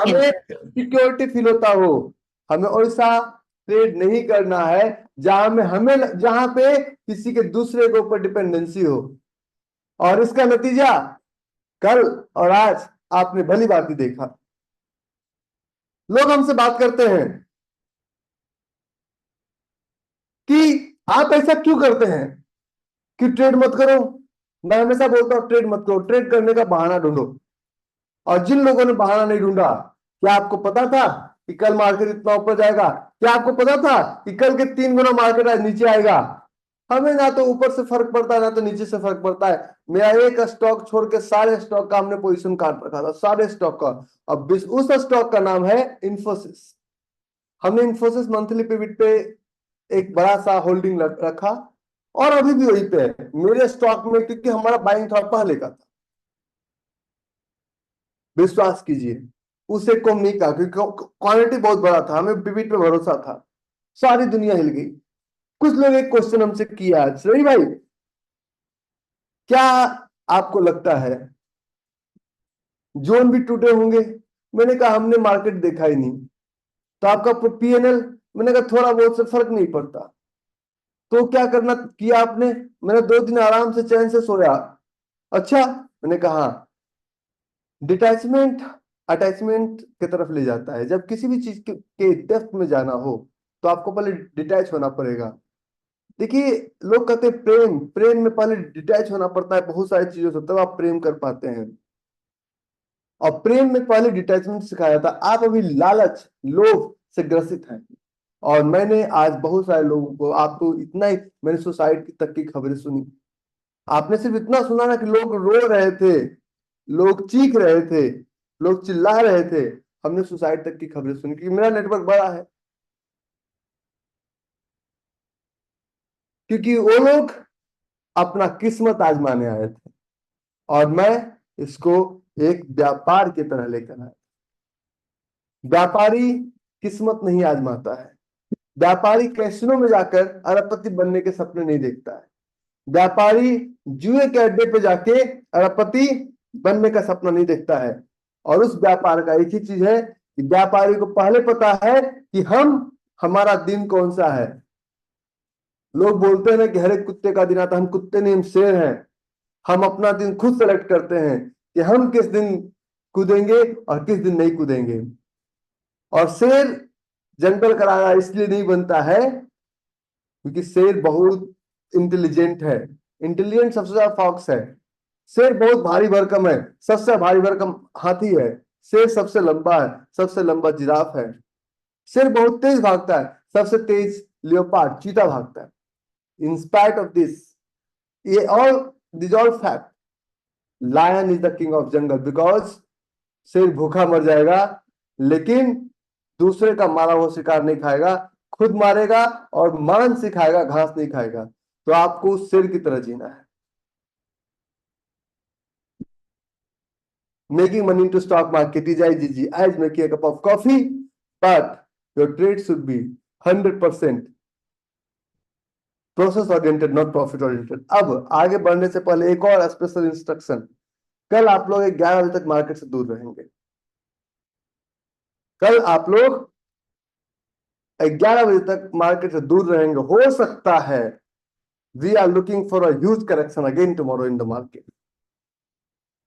हमें security feel होता हो। हमें ऐसा ट्रेड नहीं करना है जहां पे किसी के दूसरे के ऊपर डिपेंडेंसी हो। और इसका नतीजा कल और आज आपने भली भांति देखा। लोग हमसे बात करते हैं कि आप ऐसा क्यों करते हैं कि ट्रेड मत करो। मैं हमेशा बोलता हूं ट्रेड मत करो, ट्रेड करने का बहाना ढूंढो। और जिन लोगों ने बहाना नहीं ढूंढा, क्या आपको पता था कि कल मार्केट इतना ऊपर जाएगा? क्या आपको पता था कि कल के 3 गुना मार्केट आज नीचे आएगा? हमें ना तो ऊपर से फर्क पड़ता है ना तो नीचे से फर्क पड़ता है। मेरा एक स्टॉक छोड़ के सारे स्टॉक का हमने पोजीशन काट रखा था, सारे स्टॉक का। अब उस स्टॉक का नाम है इंफोसिस। हमने इंफोसिस मंथली पिवट पे एक बड़ा सा होल्डिंग रखा, और अभी भी वहीं पे है मेरे स्टॉक में, क्योंकि हमारा बाइंग थोड़ा पहले का था। विश्वास कीजिए, उसे कम नहीं कहा क्योंकि क्वालिटी बहुत बड़ा था, हमें पिवट पे भरोसा था। सारी दुनिया हिल गई। कुछ लोग एक क्वेश्चन हमसे किया, रवि भाई क्या आपको लगता है जोन भी टूटे होंगे? मैंने कहा हमने मार्केट देखा ही नहीं। तो आपका पीएनएल? मैंने कहा थोड़ा बहुत से फर्क नहीं पड़ता। तो क्या करना किया आपने? मैंने 2 दिन आराम से चैन से सोया। अच्छा, मैंने कहा डिटैचमेंट अटैचमेंट की तरफ ले जाता है। जब किसी भी चीज के डेप्थ में जाना हो तो आपको पहले डिटैच होना पड़ेगा। देखिए, लोग कहते हैं प्रेम प्रेम में पहले डिटैच होना पड़ता है बहुत सारी चीजों से, तब आप प्रेम कर पाते हैं। और प्रेम में पहले डिटैचमेंट सिखाया था। आप अभी लालच लोभ से ग्रसित हैं। और मैंने आज बहुत सारे लोगों को, आप तो इतना ही, मैंने सुसाइड तक की खबरें सुनी। आपने सिर्फ इतना सुना ना कि लोग रो रहे थे, लोग चीख रहे थे, लोग चिल्ला रहे थे। हमने सुसाइड तक की खबरें सुनी क्योंकि मेरा नेटवर्क बड़ा है। क्योंकि वो लोग अपना किस्मत आजमाने आए थे, और मैं इसको एक व्यापार की तरह लेकर आया। व्यापारी किस्मत नहीं आजमाता है। व्यापारी कैसीनो में जाकर अरबपति बनने के सपने नहीं देखता है। व्यापारी जुए के अड्डे पे जाके अरबपति बनने का सपना नहीं देखता है। और उस व्यापार का एक ही चीज है कि व्यापारी को पहले पता है कि हमारा दिन कौन सा है। लोग बोलते हैं ना कि हर एक कुत्ते का दिन आता है। हम कुत्ते नहीं, हम शेर हैं। हम अपना दिन खुद सेलेक्ट करते हैं कि हम किस दिन कूदेंगे और किस दिन नहीं कूदेंगे। और शेर जंगल का राजा इसलिए नहीं बनता है क्योंकि शेर बहुत इंटेलिजेंट है। इंटेलिजेंट सबसे ज्यादा फॉक्स है। शेर बहुत भारी भरकम है, सबसे भारी भरकम हाथी है। शेर सबसे लंबा है, सबसे लंबा जिराफ है। शेर बहुत तेज भागता है, सबसे तेज लियोपार्ड चीता भागता है। इन स्पाइट ऑफ दिस, ये all this all fact, lion is the king of jungle. Because शेर भूखा मर जाएगा, लेकिन दूसरे का मारा हुआ शिकार नहीं खाएगा, खुद मारेगा और मांस ही खाएगा, घास नहीं खाएगा। तो आपको शेर की तरह जीना है। Making money into stock market is as easy as making a cup of coffee, but your trade should be 100% process oriented, not profit oriented. अब आगे बढ़ने से पहले एक और स्पेशल इंस्ट्रक्शन। कल आप लोग 11 बजे तक मार्केट से दूर रहेंगे। कल आप लोग 11 बजे तक मार्केट से दूर रहेंगे। हो सकता है we are looking for a huge correction again tomorrow in the market,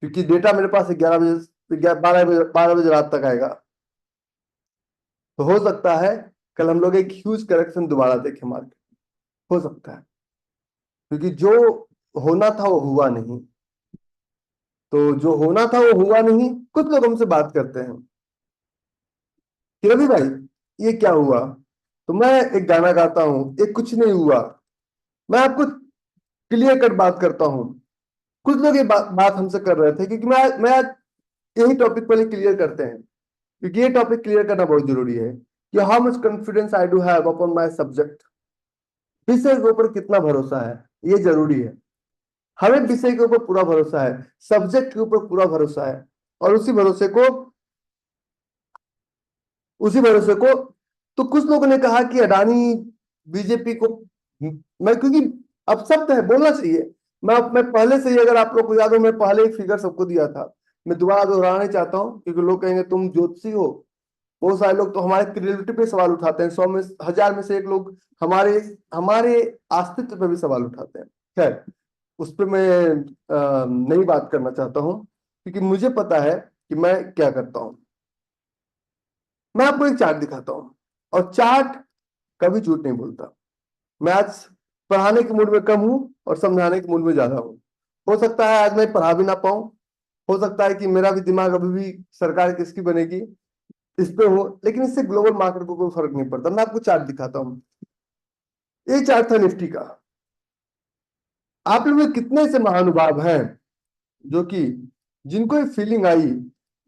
क्योंकि डेटा मेरे पास 11 बजे 12 बजे रात तक आएगा। तो हो सकता है कल हम लोग एक ह्यूज करेक्शन दोबारा देखें मार्केट। हो सकता है, क्योंकि जो होना था वो हुआ नहीं। तो जो होना था वो हुआ नहीं। कुछ लोग हमसे बात करते हैं कि रवि भाई ये क्या हुआ? तो मैं एक गाना गाता हूं, ये कुछ नहीं हुआ। मैं आपको क्लियर कट बात करता हूं। कुछ लोग ये बात हमसे कर रहे थे, क्योंकि मैं आज यही टॉपिक पहले क्लियर करते हैं, क्योंकि ये टॉपिक क्लियर करना बहुत जरूरी है कि how much confidence I do have upon my subject. विषय के ऊपर कितना भरोसा है, ये जरूरी है। हमें विषय के ऊपर पूरा भरोसा है, सब्जेक्ट के ऊपर पूरा भरोसा है। और उसी भरोसे को तो कुछ लोगों ने कहा कि अडानी बीजेपी को, मैं क्योंकि अब सत्य है बोलना चाहिए। मैं पहले से ही, अगर आप लोग को याद हो, मैं पहले ही फिगर सबको दिया था मैं दोबारा दोहराना नहीं चाहता हूँ, क्योंकि लोग कहेंगे तुम ज्योतिषी हो। बहुत सारे लोग तो हमारे क्रेडिबिलिटी पे सवाल उठाते हैं, 100 में 1000 में से एक लोग हमारे हमारे अस्तित्व पे भी सवाल उठाते हैं। खैर, उस पर मैं नहीं बात करना चाहता हूँ, क्योंकि मुझे पता है कि मैं क्या करता हूँ। मैं आपको एक चार्ट दिखाता हूँ, और चार्ट कभी झूठ नहीं बोलता। मैं आज पढ़ाने के मूड में कम हूं और समझाने के मूड में ज्यादा हूं। हो सकता है आज मैं पढ़ा भी ना पाऊं, हो सकता है कि मेरा भी दिमाग अभी भी सरकार किसकी बनेगी इस पे हो, लेकिन इससे ग्लोबल मार्केट को कोई फर्क नहीं पड़ता। मैं आपको चार्ट दिखाता हूँ। ये चार्ट था निफ्टी का। आप लोग में कितने ऐसे महानुभाव हैं जो कि जिनको ये फीलिंग आई,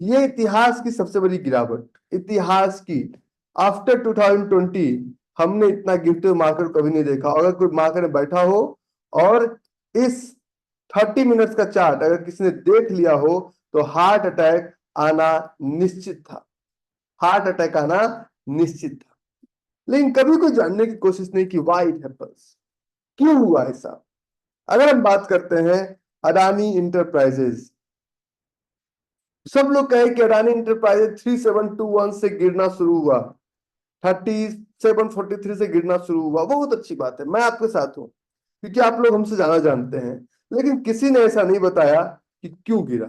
ये इतिहास की सबसे बड़ी गिरावट, इतिहास की, आफ्टर 2020 हमने इतना गिरते हुए मार्केट कभी नहीं देखा। अगर कोई मार्केट में बैठा हो और इस 30 मिनट्स का चार्ट अगर किसी ने देख लिया हो, तो हार्ट अटैक आना निश्चित था, हार्ट अटैक आना निश्चित था। लेकिन कभी कोई जानने की कोशिश नहीं की व्हाई इट हैपेंस, क्यों हुआ ऐसा। अगर हम बात करते हैं अडानी इंटरप्राइजेज, सब लोग कहे कि अडानी इंटरप्राइजेज 3721 से गिरना शुरू हुआ, 3743 से गिरना शुरू हुआ। बहुत अच्छी बात है, मैं आपके साथ हूं, क्योंकि आप लोग हमसे ज्यादा जानते हैं। लेकिन किसी ने ऐसा नहीं बताया कि क्यों गिरा।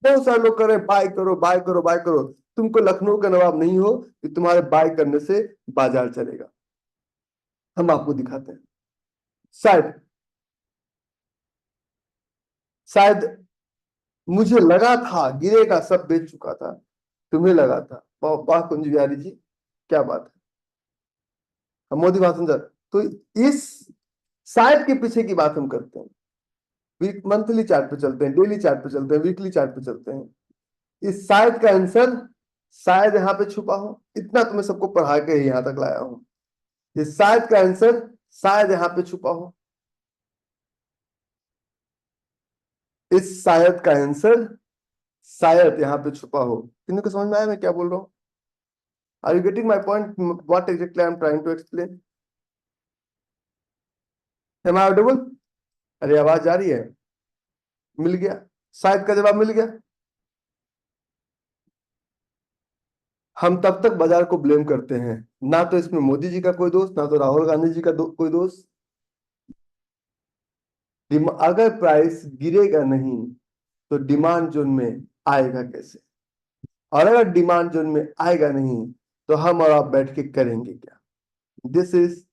बहुत सारे लोग कह रहे हैं बाय करो बाय करो बाय करो। तुमको लखनऊ का नवाब नहीं हो कि तुम्हारे बाय करने से बाजार चलेगा। हम आपको दिखाते हैं। शायद शायद मुझे लगा था गिरेगा, सब बेच चुका था, तुम्हें लगा था। वाह वाह कुंज बिहारी जी, क्या बात है। हम मोदी भाषण सर, तो इस शायद के पीछे की बात हम करते हैं। वीक मंथली चार्ट पे चलते हैं, डेली चार्ट पे चलते हैं, वीकली चार्ट पे चलते हैं। इस शायद का आंसर शायद यहाँ पे छुपा हो, इतना तो मैं सबको पढ़ा के ही यहाँ तक लाया हूं। ये शायद का आंसर शायद यहाँ पे छुपा हो, इस शायद का आंसर शायद यहाँ पे छुपा हो। किन्हीं को समझ में आया मैं क्या बोल रहा हूँ? Are you getting my point, what exactly I am trying to explain? Am I audible? अरे आवाज आ रही है? मिल गया, शायद का जवाब मिल गया। हम तब तक बाजार को ब्लेम करते हैं, ना तो इसमें मोदी जी का कोई दोष, ना तो राहुल गांधी जी का कोई दोष। अगर प्राइस गिरेगा नहीं तो डिमांड जोन में आएगा कैसे? और अगर डिमांड जोन में आएगा नहीं तो हम और आप बैठ के करेंगे क्या? This is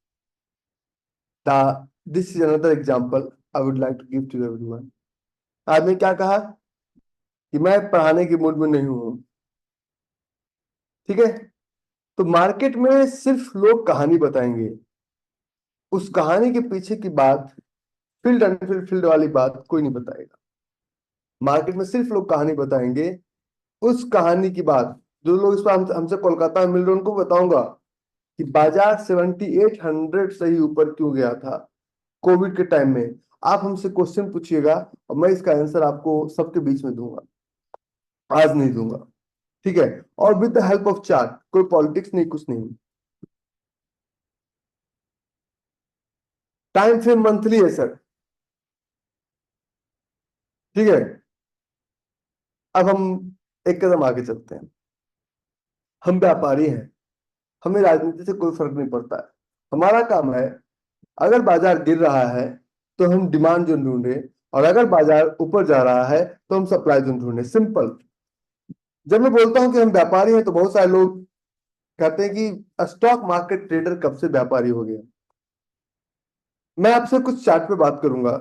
the this is another example I would like to give to everyone. आपने क्या कहा कि मैं पढ़ाने के मूड में नहीं हूं, ठीक है? तो मार्केट में सिर्फ लोग कहानी बताएंगे, उस कहानी के पीछे की बात, फील्ड अनफील्ड वाली बात कोई नहीं बताएगा। मार्केट में सिर्फ लोग कहानी बताएंगे, उस कहानी की बात, जो लोग इस पर हमसे कोलकाता में मिल रहे उनको बताऊंगा कि बाजार 7800 से ही ऊपर क्यों गया था कोविड के टाइम में। आप हमसे क्वेश्चन पूछिएगा और मैं इसका आंसर आपको सबके बीच में दूंगा, आज नहीं दूंगा, ठीक है? और with the help of chart, कोई पॉलिटिक्स नहीं, कुछ नहीं। टाइम फ्रेम मंथली है सर, ठीक है? अब हम एक कदम आगे चलते हैं। हम व्यापारी हैं, हमें राजनीति से कोई फर्क नहीं पड़ता है। हमारा काम है, अगर बाजार गिर रहा है तो हम डिमांड जोन ढूंढे, और अगर बाजार ऊपर जा रहा है तो हम सप्लाई जोन ढूंढे, सिंपल। जब मैं बोलता हूं कि हम व्यापारी हैं तो बहुत सारे लोग कहते हैं कि स्टॉक मार्केट ट्रेडर कब से व्यापारी हो गया। मैं आपसे कुछ चार्ट पे बात करूंगा।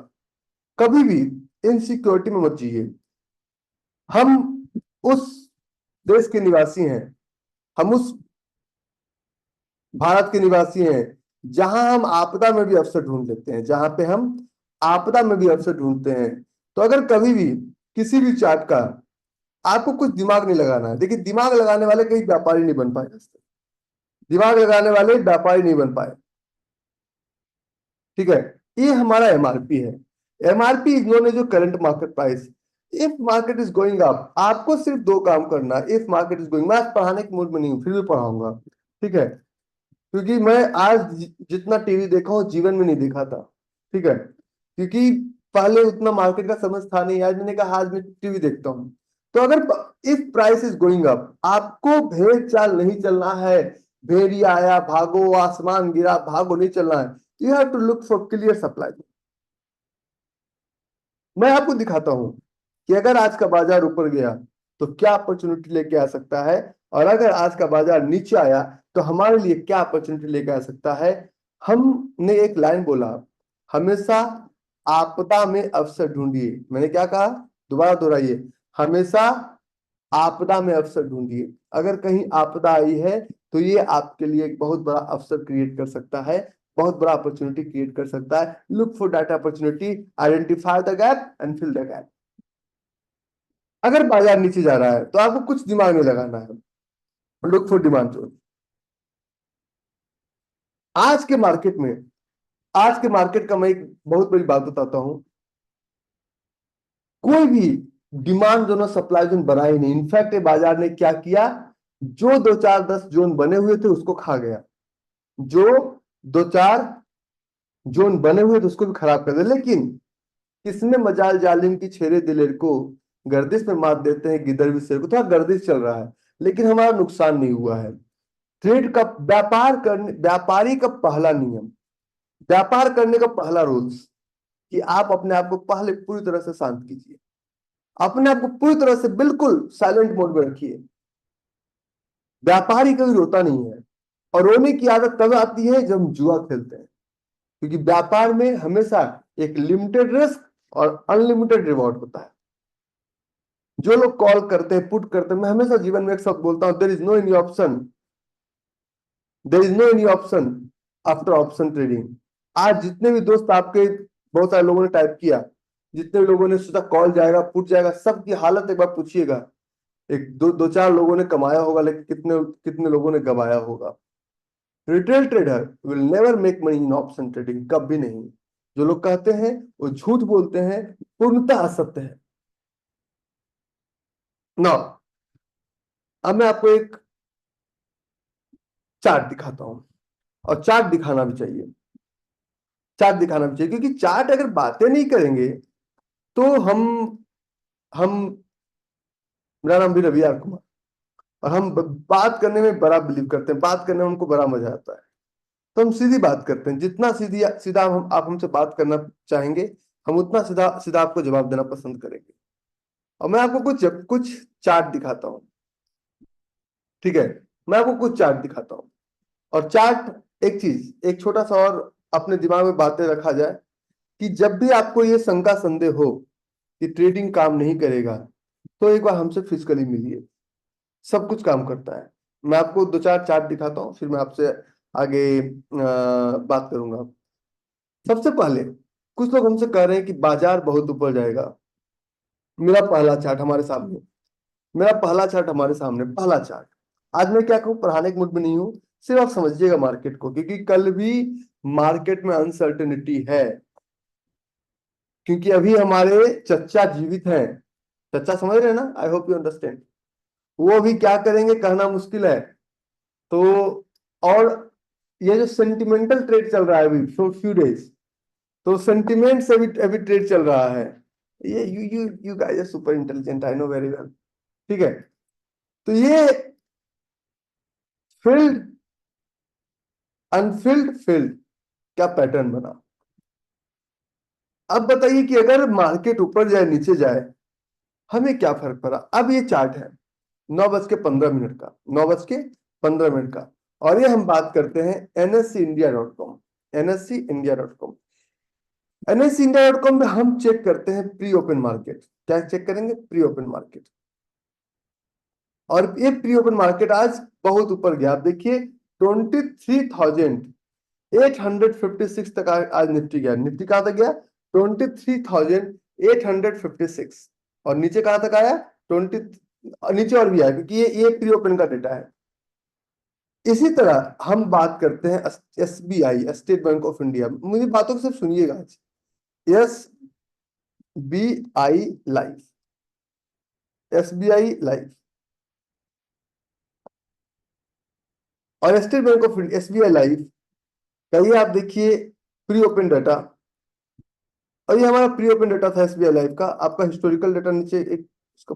कभी भी इनसिक्योरिटी में मत जिए। हम उस देश के निवासी हैं, हम उस भारत के निवासी हैं जहां हम आपदा में भी अवसर ढूंढ लेते हैं, जहां पे हम आपदा में भी अवसर ढूंढते हैं। तो अगर कभी भी किसी भी चार्ट का आपको कुछ दिमाग नहीं लगाना है, देखिए दिमाग लगाने वाले कहीं व्यापारी नहीं बन पाए आज तक। दिमाग लगाने वाले व्यापारी नहीं बन पाए, ठीक है? ये हमारा एमआरपी है। एमआरपी इज नोन एज जो current market price. If market is going up, आपको सिर्फ दो काम करना है। इफ मार्केट इज गोइंग, मैं आज पढ़ाने के मूड में नहीं हूं, फिर भी पढ़ाऊंगा, ठीक है? क्योंकि मैं आज जितना टीवी देखा हूं जीवन में नहीं देखा था, ठीक है? क्योंकि पहले उतना मार्केट का समझ था नहीं, आज मैंने कहा आज मैं टीवी देखता हूँ। तो अगर if price is going up, आपको भेड़ चाल नहीं चलना है, भेड़िया आया भागो, आसमान गिरा भागो, नहीं चलना है। You have to look for clear supply. मैं आपको दिखाता हूं कि अगर आज का बाजार ऊपर गया तो क्या अपॉर्चुनिटी लेके आ सकता है, और अगर आज का बाजार नीचे आया तो हमारे लिए क्या अपॉर्चुनिटी लेके आ सकता है। हमने एक लाइन बोला, हमेशा आपदा में अवसर ढूंढिए। मैंने क्या कहा, दोबारा दोहराइए, हमेशा आपदा में अवसर ढूंढिए। अगर कहीं आपदा आई है तो ये आपके लिए एक बहुत बड़ा अवसर क्रिएट कर सकता है, बहुत बड़ा अपॉर्चुनिटी क्रिएट कर सकता है। Look for that opportunity, identify the gap and fill the gap. अगर बाजार नीचे जा रहा है तो आपको कुछ दिमाग में लगाना है, लुक फॉर डिमांड जोन। आज के मार्केट में, आज के मार्केट का मैं एक बहुत बड़ी बात बताता हूं, कोई भी डिमांड जोन और सप्लाई जोन बना ही नहीं। इनफैक्ट ये बाजार ने क्या किया, जो 2 4 10 जोन बने हुए थे उसको खा गया, जो 2 4 जोन बने हुए थे उसको भी खराब कर दिया। लेकिन किसने मजाल जालिम की छेरे दिलेर को, गर्दिश में मात देते हैं गिदड़ भी शेर को। थोड़ा गर्दिश चल रहा है लेकिन हमारा नुकसान नहीं हुआ है। ट्रेड का, व्यापार करने, व्यापारी का पहला नियम, व्यापार करने का पहला रूल्स, कि आप अपने आप को पहले पूरी तरह से शांत कीजिए, अपने आप को पूरी तरह से बिल्कुल साइलेंट मोड में रखिए। व्यापारी कभी रोता नहीं है, और रोने की आदत तब आती है जब हम जुआ खेलते हैं, क्योंकि व्यापार में हमेशा एक लिमिटेड रिस्क और अनलिमिटेड रिवॉर्ड होता है। जो लोग कॉल करते हैं, पुट करते हैं, मैं हमेशा जीवन में एक शब्द बोलता हूं, there is no any option, there is no any option after option trading. आज जितने भी दोस्त आपके, बहुत सारे लोगों ने टाइप किया, जितने लोगों ने सोचा कॉल जाएगा पुट जाएगा, सबकी हालत एक बार पूछिएगा। एक दो दो चार लोगों ने कमाया होगा, लेकिन कितने कितने लोगों ने गवाया होगा। Retail trader will never make money in option trading, कभी नहीं। जो लोग कहते हैं वो झूठ बोलते हैं, पूर्णतः असत्य है। ना, अब मैं आपको एक चार्ट दिखाता हूं, और चार्ट दिखाना भी चाहिए, चार्ट दिखाना भी चाहिए, क्योंकि चार्ट अगर बातें नहीं करेंगे तो हम मेरा नाम भी रवि कुमार, और हम बात करने में बड़ा बिलीव करते हैं, बात करने में हमको बड़ा मजा आता है। तो हम सीधी बात करते हैं, जितना सीधी सीधा आप हमसे बात करना चाहेंगे, हम उतना सीधा सीधा आपको जवाब देना पसंद करेंगे। और मैं आपको कुछ कुछ चार्ट दिखाता हूँ, ठीक है। मैं आपको कुछ चार्ट दिखाता हूँ, और चार्ट, एक चीज, एक छोटा सा और अपने दिमाग में बातें रखा जाए, कि जब भी आपको ये शंका संदेह हो कि ट्रेडिंग काम नहीं करेगा, तो एक बार हमसे फिजिकली मिलिए, सब कुछ काम करता है। मैं आपको 2 4 चार्ट दिखाता हूँ, फिर मैं आपसे आगे बात करूंगा। सबसे पहले कुछ लोग हमसे कह रहे हैं कि बाजार बहुत ऊपर जाएगा। मेरा पहला चार्ट हमारे सामने, मेरा पहला चार्ट हमारे सामने, पहला चार्ट। आज मैं क्या कहूँ, पढ़ाने के मूड में नहीं हूँ, सिर्फ आप समझिएगा मार्केट को, क्योंकि कल भी मार्केट में अनसर्टेनिटी है। क्योंकि अभी हमारे चच्चा जीवित हैं, चच्चा समझ रहे हैं ना, आई होप यू अंडरस्टैंड। वो अभी क्या करेंगे कहना मुश्किल है। तो और ये जो सेंटिमेंटल ट्रेड चल रहा है अभी फ्यू डेज, तो सेंटिमेंट से भी अभी ट्रेड चल रहा है। ये you guys are super intelligent, I know very well, ठीक है। तो ये फिल्ड अनफिल्ड फिल्ड क्या पैटर्न बना। अब बताइए कि अगर मार्केट ऊपर जाए नीचे जाए, हमें क्या फर्क पड़ा। अब ये चार्ट है 9:15 का, 9:15 का, और ये हम बात करते हैं NSE-India.com, NSE-India.com। NSE-India.com में हम चेक करते हैं प्री ओपन मार्केट। क्या चेक करेंगे, प्री ओपन मार्केट। और ये प्री ओपन मार्केट आज बहुत ऊपर गया, आप देखिए 23,856 तक आज निफ्टी गया। निफ्टी कहां तक गया, 23,856। और नीचे कहां तक आया, 20, नीचे और भी आया, क्योंकि ये प्री ओपन का डेटा है। इसी तरह हम बात करते हैं SBI, state bank of India. मुझे बातों को सिर्फ सुनिएगा आज। SBI लाइफ, SBI लाइफ और state bank of India, SBI life का ये आप देखिए प्री ओपन डाटा। और ये हमारा प्री ओपन डाटा था SBI लाइफ का। आपका हिस्टोरिकल डाटा नीचे एक इसका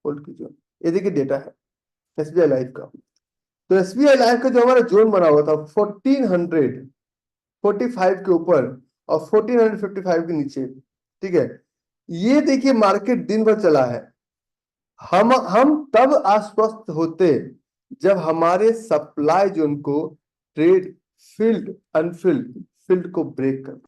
होल्ड कीजिए, ये देखिए डेटा है एसबीआई लाइफ का। तो एसबीआई लाइफ का जो हमारा जोन बना हुआ था 1445 के ऊपर और 1455 के नीचे, ठीक है, ये देखिए मार्केट दिन भर चला है। हम तब आश्वस्त होते जब हमारे सप्लाई जोन को ट्रेड फील्ड अनफिल्ड फील्ड को ब्रेक कर।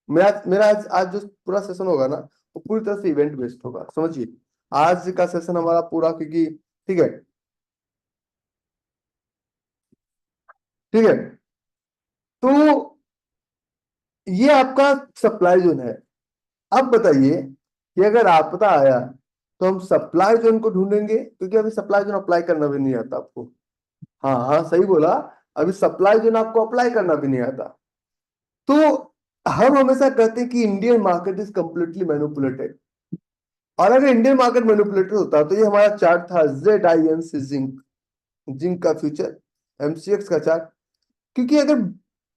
मेरा आज जो पूरा सेशन होगा ना वो पूरी तरह से इवेंट बेस्ड होगा, समझिए। आज का सेशन हमारा पूरा, क्योंकि ठीक है, ठीक है, तो ये आपका सप्लाई जोन है। अब बताइए कि अगर आपदा आया तो हम सप्लाई जोन को ढूंढेंगे, क्योंकि अभी सप्लाई जोन अप्लाई करना भी नहीं आता आपको। हाँ हाँ सही बोला, अभी सप्लाई जोन आपको अप्लाई करना भी नहीं आता। तो हम हमेशा कहते हैं कि Indian market is completely manipulated, और अगर इंडियन मार्केट मैनिपुलेटेड होता तो ये हमारा चार्ट था ZINC जिंक, जिंक का फ्यूचर, MCX का चार्ट। क्योंकि अगर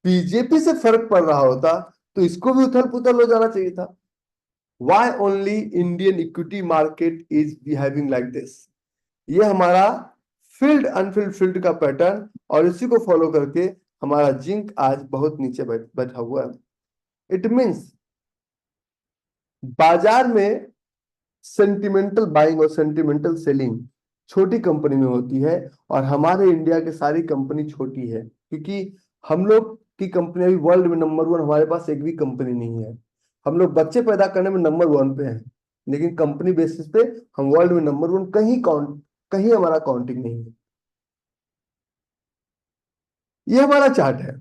बीजेपी से फर्क पड़ रहा होता तो इसको भी उथल पुथल हो जाना चाहिए था। Why only Indian equity market is behaving like this? ये हमारा फील्ड अनफिल्ड फील्ड का पैटर्न, और इसी को फॉलो करके हमारा जिंक आज बहुत नीचे बैठा हुआ है। इट मींस बाजार में सेंटिमेंटल बाइंग और सेंटिमेंटल सेलिंग छोटी कंपनी में होती है, और हमारे इंडिया की सारी कंपनी छोटी है, क्योंकि हम लोग की कंपनी अभी वर्ल्ड में नंबर 1, हमारे पास एक भी कंपनी नहीं है। हम लोग बच्चे पैदा करने में नंबर 1 पे हैं, लेकिन कंपनी बेसिस पे हम वर्ल्ड में नंबर 1 कहीं हमारा काउंटिंग नहीं है। ये हमारा चार्ट है,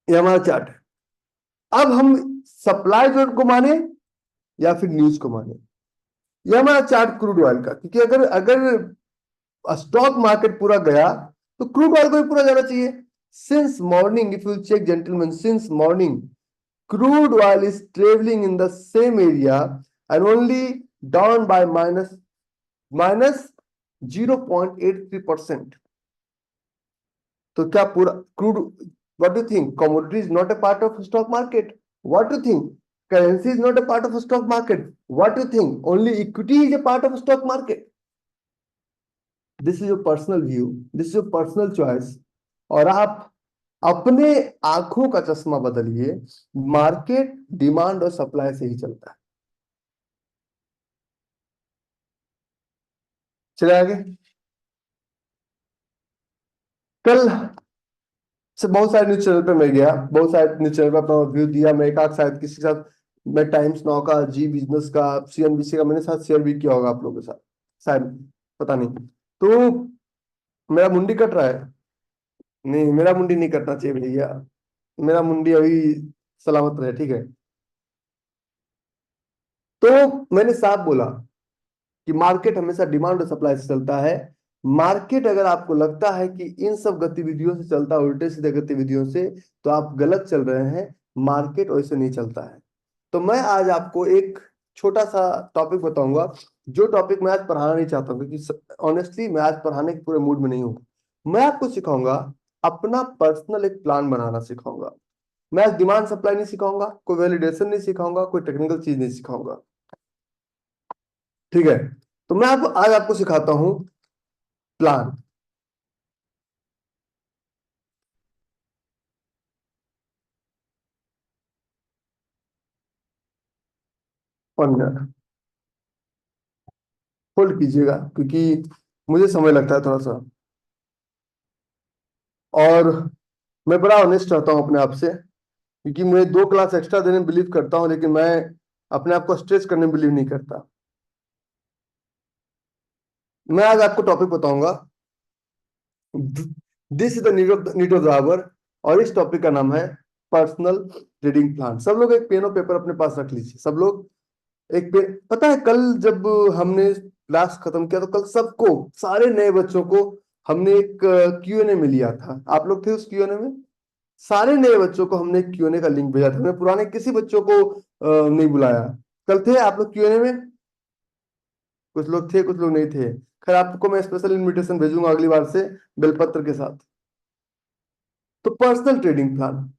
ये हमारा चार्ट है। अब हम सप्लाई जोन को माने या फिर न्यूज को माने, ये हमारा चार्ट क्रूड ऑयल का, क्योंकि अगर अगर स्टॉक मार्केट पूरा गया तो क्रूड ऑयल को भी पूरा जाना चाहिए। Since morning, if you check gentleman, since morning crude oil is traveling in the same area and only down by minus 0.83%. तो क्या पूरा crude, what do you think? Commodity is not a part of stock market. What do you think? Currency is not a part of stock market. What do you think? Only equity is a part of stock market. This is your personal view. This is your personal choice. और आप अपने आंखों का चश्मा बदलिए, market demand और supply से ही चलता है। चले आगे। कल से बहुत सारे न्यूज चैनल पे मैं गया, बहुत सारे न्यूज चैनल पे अपना व्यू दिया। मैं एक आध शायद किसी के साथ, मैं टाइम्स नाउ का, जी बिजनेस का, CNBC का मैंने साथ शेयर भी किया होगा आप लोगों के साथ, शायद, पता नहीं। तो मेरा मुंडी कट रहा है? नहीं, मेरा मुंडी नहीं कटना चाहिए भैया, मेरा मुंडी अभी सलामत रहे, ठीक है। तो मैंने साफ बोला कि मार्केट हमेशा डिमांड और सप्लाई से चलता है। मार्केट अगर आपको लगता है कि इन सब गतिविधियों से चलता है, उल्टे सीधे गतिविधियों से, तो आप गलत चल रहे हैं। मार्केट वैसे नहीं चलता है। तो मैं आज आपको एक छोटा सा टॉपिक बताऊंगा, जो टॉपिक मैं आज पढ़ाना नहीं चाहता हूं, क्योंकि ऑनेस्टली मैं आज पढ़ाने के पूरे मूड में नहीं हूं। मैं आपको सिखाऊंगा अपना पर्सनल एक प्लान बनाना सिखाऊंगा। मैं आज डिमांड सप्लाई नहीं सिखाऊंगा, कोई वैलिडेशन नहीं सिखाऊंगा, कोई टेक्निकल चीज नहीं सिखाऊंगा, ठीक है। तो मैं आज आपको सिखाता हूं प्लान। और होल्ड कीजिएगा, क्योंकि मुझे समय लगता है थोड़ा सा, और मैं बड़ा ऑनेस्ट रहता हूं अपने आप से, क्योंकि मैं 2 क्लास एक्स्ट्रा देने में बिलीव करता हूं, लेकिन मैं अपने आप को स्ट्रेच करने में बिलीव नहीं करता। मैं आज आपको टॉपिक बताऊंगा, this is the need of the hour, और इस टॉपिक का नाम है पर्सनल ट्रेडिंग प्लान। सब लोग एक पेन और पेपर अपने पास रख लीजिए, सब लोग एक पेन। पता है कल जब हमने क्लास खत्म किया तो कल सबको, सारे नए बच्चों को हमने एक Q&A में लिया था। आप लोग थे उस Q&A में? सारे नए बच्चों को हमने Q&A का लिंक भेजा था, हमने पुराने किसी बच्चों को नहीं बुलाया। कल थे आप लोग Q&A में? कुछ लोग थे, कुछ लोग नहीं थे। खैर आपको मैं स्पेशल इनविटेशन भेजूंगा अगली बार से, बेलपत्र के साथ। तो पर्सनल ट्रेडिंग प्लान,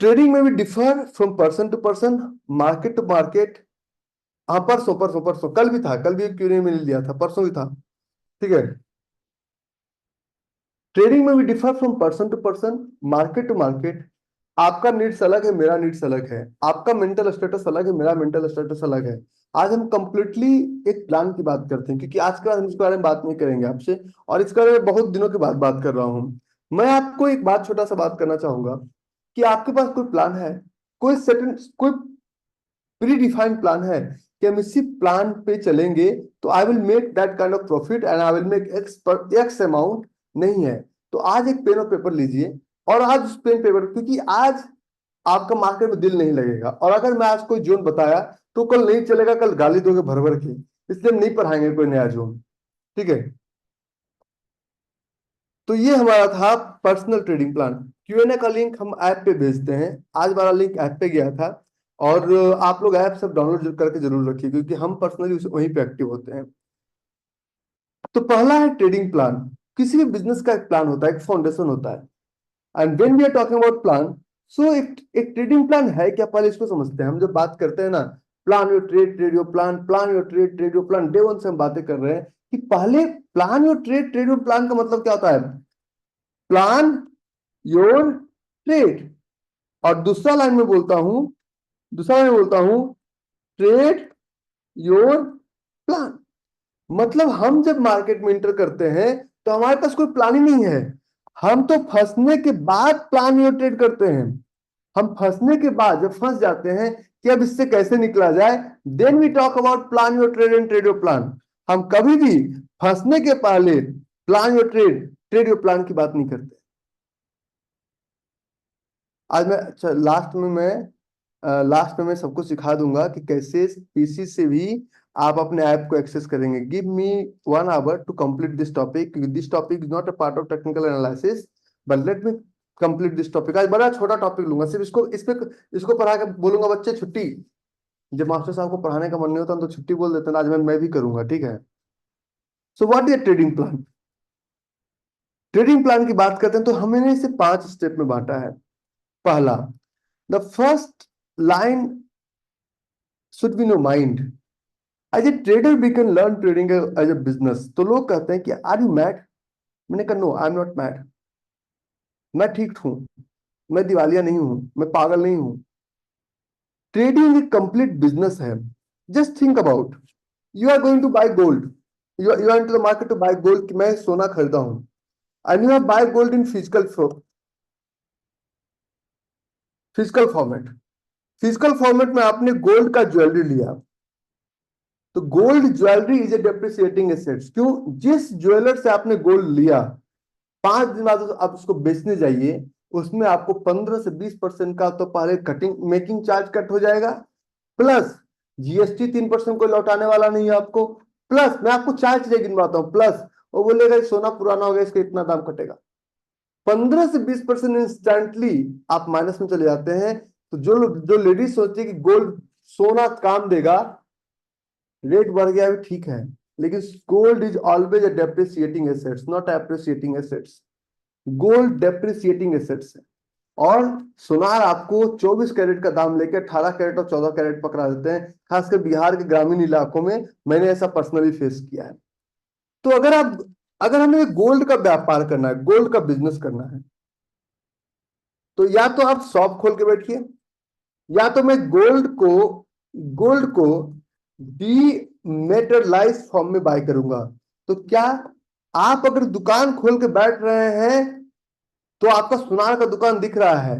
ट्रेडिंग में भी differ from person to person, market to market, हाँ परसों परसों परसों, कल भी था, कल भी एक क्यूरियन मैंने लिया था, परसों भी था। ठीक है। ट्रेडिंग में भी differ from person to person, market to market. आपका नीड्स अलग है, मेरा नीड्स अलग है, आपका मेंटल स्टेटस अलग है, मेरा मेंटल स्टेटस अलग है। आज हम कंप्लीटली एक प्लान की बात करते हैं, क्योंकि आज के बाद हम इसके बारे में बात नहीं करेंगे आपसे, और इसके बारे में बहुत दिनों के बाद बात कर रहा हूँ। मैं आपको एक बात, छोटा सा बात करना चाहूंगा कि आपके पास कोई प्लान है, कोई सेटन, कोई प्री डिफाइंड प्लान है कि हम इसी प्लान पे चलेंगे तो I will make that kind of profit and I will make x amount, नहीं है? तो आज एक पेन और पेपर लीजिए, और आज उस पेन पेपर, क्योंकि आज आपका मार्केट में दिल नहीं लगेगा, और अगर मैं आज कोई जोन बताया तो कल नहीं चलेगा, कल गाली दोगे भर भर के, इसलिए हम नहीं पढ़ाएंगे कोई नया जोन। ठीक है। तो ये हमारा था पर्सनल ट्रेडिंग प्लान। क्यूएनए का लिंक हम ऐप पे भेजते हैं, आज हमारा लिंक ऐप पे गया था, और आप लोग ऐप सब डाउनलोड करके जरूर रखिए, क्योंकि हम पर्सनली वहीं पे एक्टिव होते हैं। तो पहला है ट्रेडिंग प्लान। किसी भी बिजनेस का एक प्लान होता है, एक फाउंडेशन होता है। And when we are talking about plan, so एक ट्रेडिंग प्लान है क्या, पहले इसको समझते हैं। हम जब बात करते हैं ना, plan your trade, trade your plan, plan your trade, trade your plan, day one से हम बातें कर रहे हैं कि पहले plan your trade, trade your plan का मतलब क्या होता है? प्लान योर ट्रेड, और दूसरा लाइन में बोलता हूं, दूसरा लाइन में बोलता हूं ट्रेड योर प्लान। मतलब हम जब मार्केट में इंटर करते हैं तो हमारे पास कोई प्लान ही नहीं है, हम तो फंसने के बाद प्लान योर ट्रेड करते हैं। हम फंसने के बाद जब फंस जाते हैं कि अब इससे कैसे निकला जाए, then we talk about plan your trade and trade your plan. हम कभी भी फंसने के पहले plan your trade, trade your plan की बात नहीं करते। आज मैं, अच्छा लास्ट में मैं सबको सिखा दूंगा कि कैसे पीसी से भी आप अपने ऐप को एक्सेस करेंगे। Give me 1 hour to complete this topic, this topic is not a part of technical analysis, but let me complete this topic. आज बड़ा छोटा टॉपिक लूंगा, सिर्फ इसको पढ़ा के बोलूंगा बच्चे छुट्टी। जब मास्टर साहब को पढ़ाने का मन नहीं होता तो छुट्टी बोल देते हैं, आज मैं भी करूंगा। ठीक है। So what is trading plan? Trading plan की बात करते हैं तो हमने इसे 5 स्टेप में बांटा है। पहला, the first line should be in your mind. As a trader we can learn trading as a business। तो लोग कहते हैं कि आर यू मैड? मैंने कहा no, I am not mad, मैं ठीक हूं, मैं दिवालिया नहीं हूं, मैं पागल नहीं हूं। ट्रेडिंग एक कंप्लीट बिजनेस है। Just think about, you are going to buy gold, you are into the market to buy gold, कि मैं सोना खरीदा हूं, and you have buy gold in physical format. Physical format में आपने गोल्ड का ज्वेलरी लिया, तो gold jewellery is a depreciating assets. क्यों? जिस ज्वेलर से आपने गोल्ड लिया, 5 दिन बाद आप उसको बेचने जाइए, उसमें आपको 15 से 20% का तो पहले कटिंग मेकिंग चार्ज कट हो जाएगा, प्लस जीएसटी 3% को लौटाने वाला नहीं है आपको, प्लस मैं आपको 4 चीजें गिनवाता हूं, प्लस वो बोलेगा सोना पुराना हो गया, इसका इतना दाम कटेगा। 15 से 20% इंस्टेंटली आप माइनस में चले जाते हैं। तो जो लेडीज सोचती है कि गोल्ड सोना काम देगा, रेट बढ़ गया भी ठीक है, लेकिन gold is always a depreciating assets, not appreciating assets. Gold depreciating assets है। और सोनार आपको 24 कैरेट का दाम लेके 18 कैरेट और 14 कैरेट पकड़ा देते हैं, खासकर बिहार के ग्रामीण इलाकों में। मैंने ऐसा पर्सनली फेस किया है। तो अगर हमें गोल्ड का व्यापार करना है, गोल्ड का बिजनेस करना है, तो या तो आप शॉप खोल के बैठिए, या तो मैं गोल्ड को डीमेटेरियलाइज फॉर्म में बाय करूंगा। तो क्या आप अगर दुकान खोल के बैठ रहे हैं तो आपका सुनार का दुकान दिख रहा है,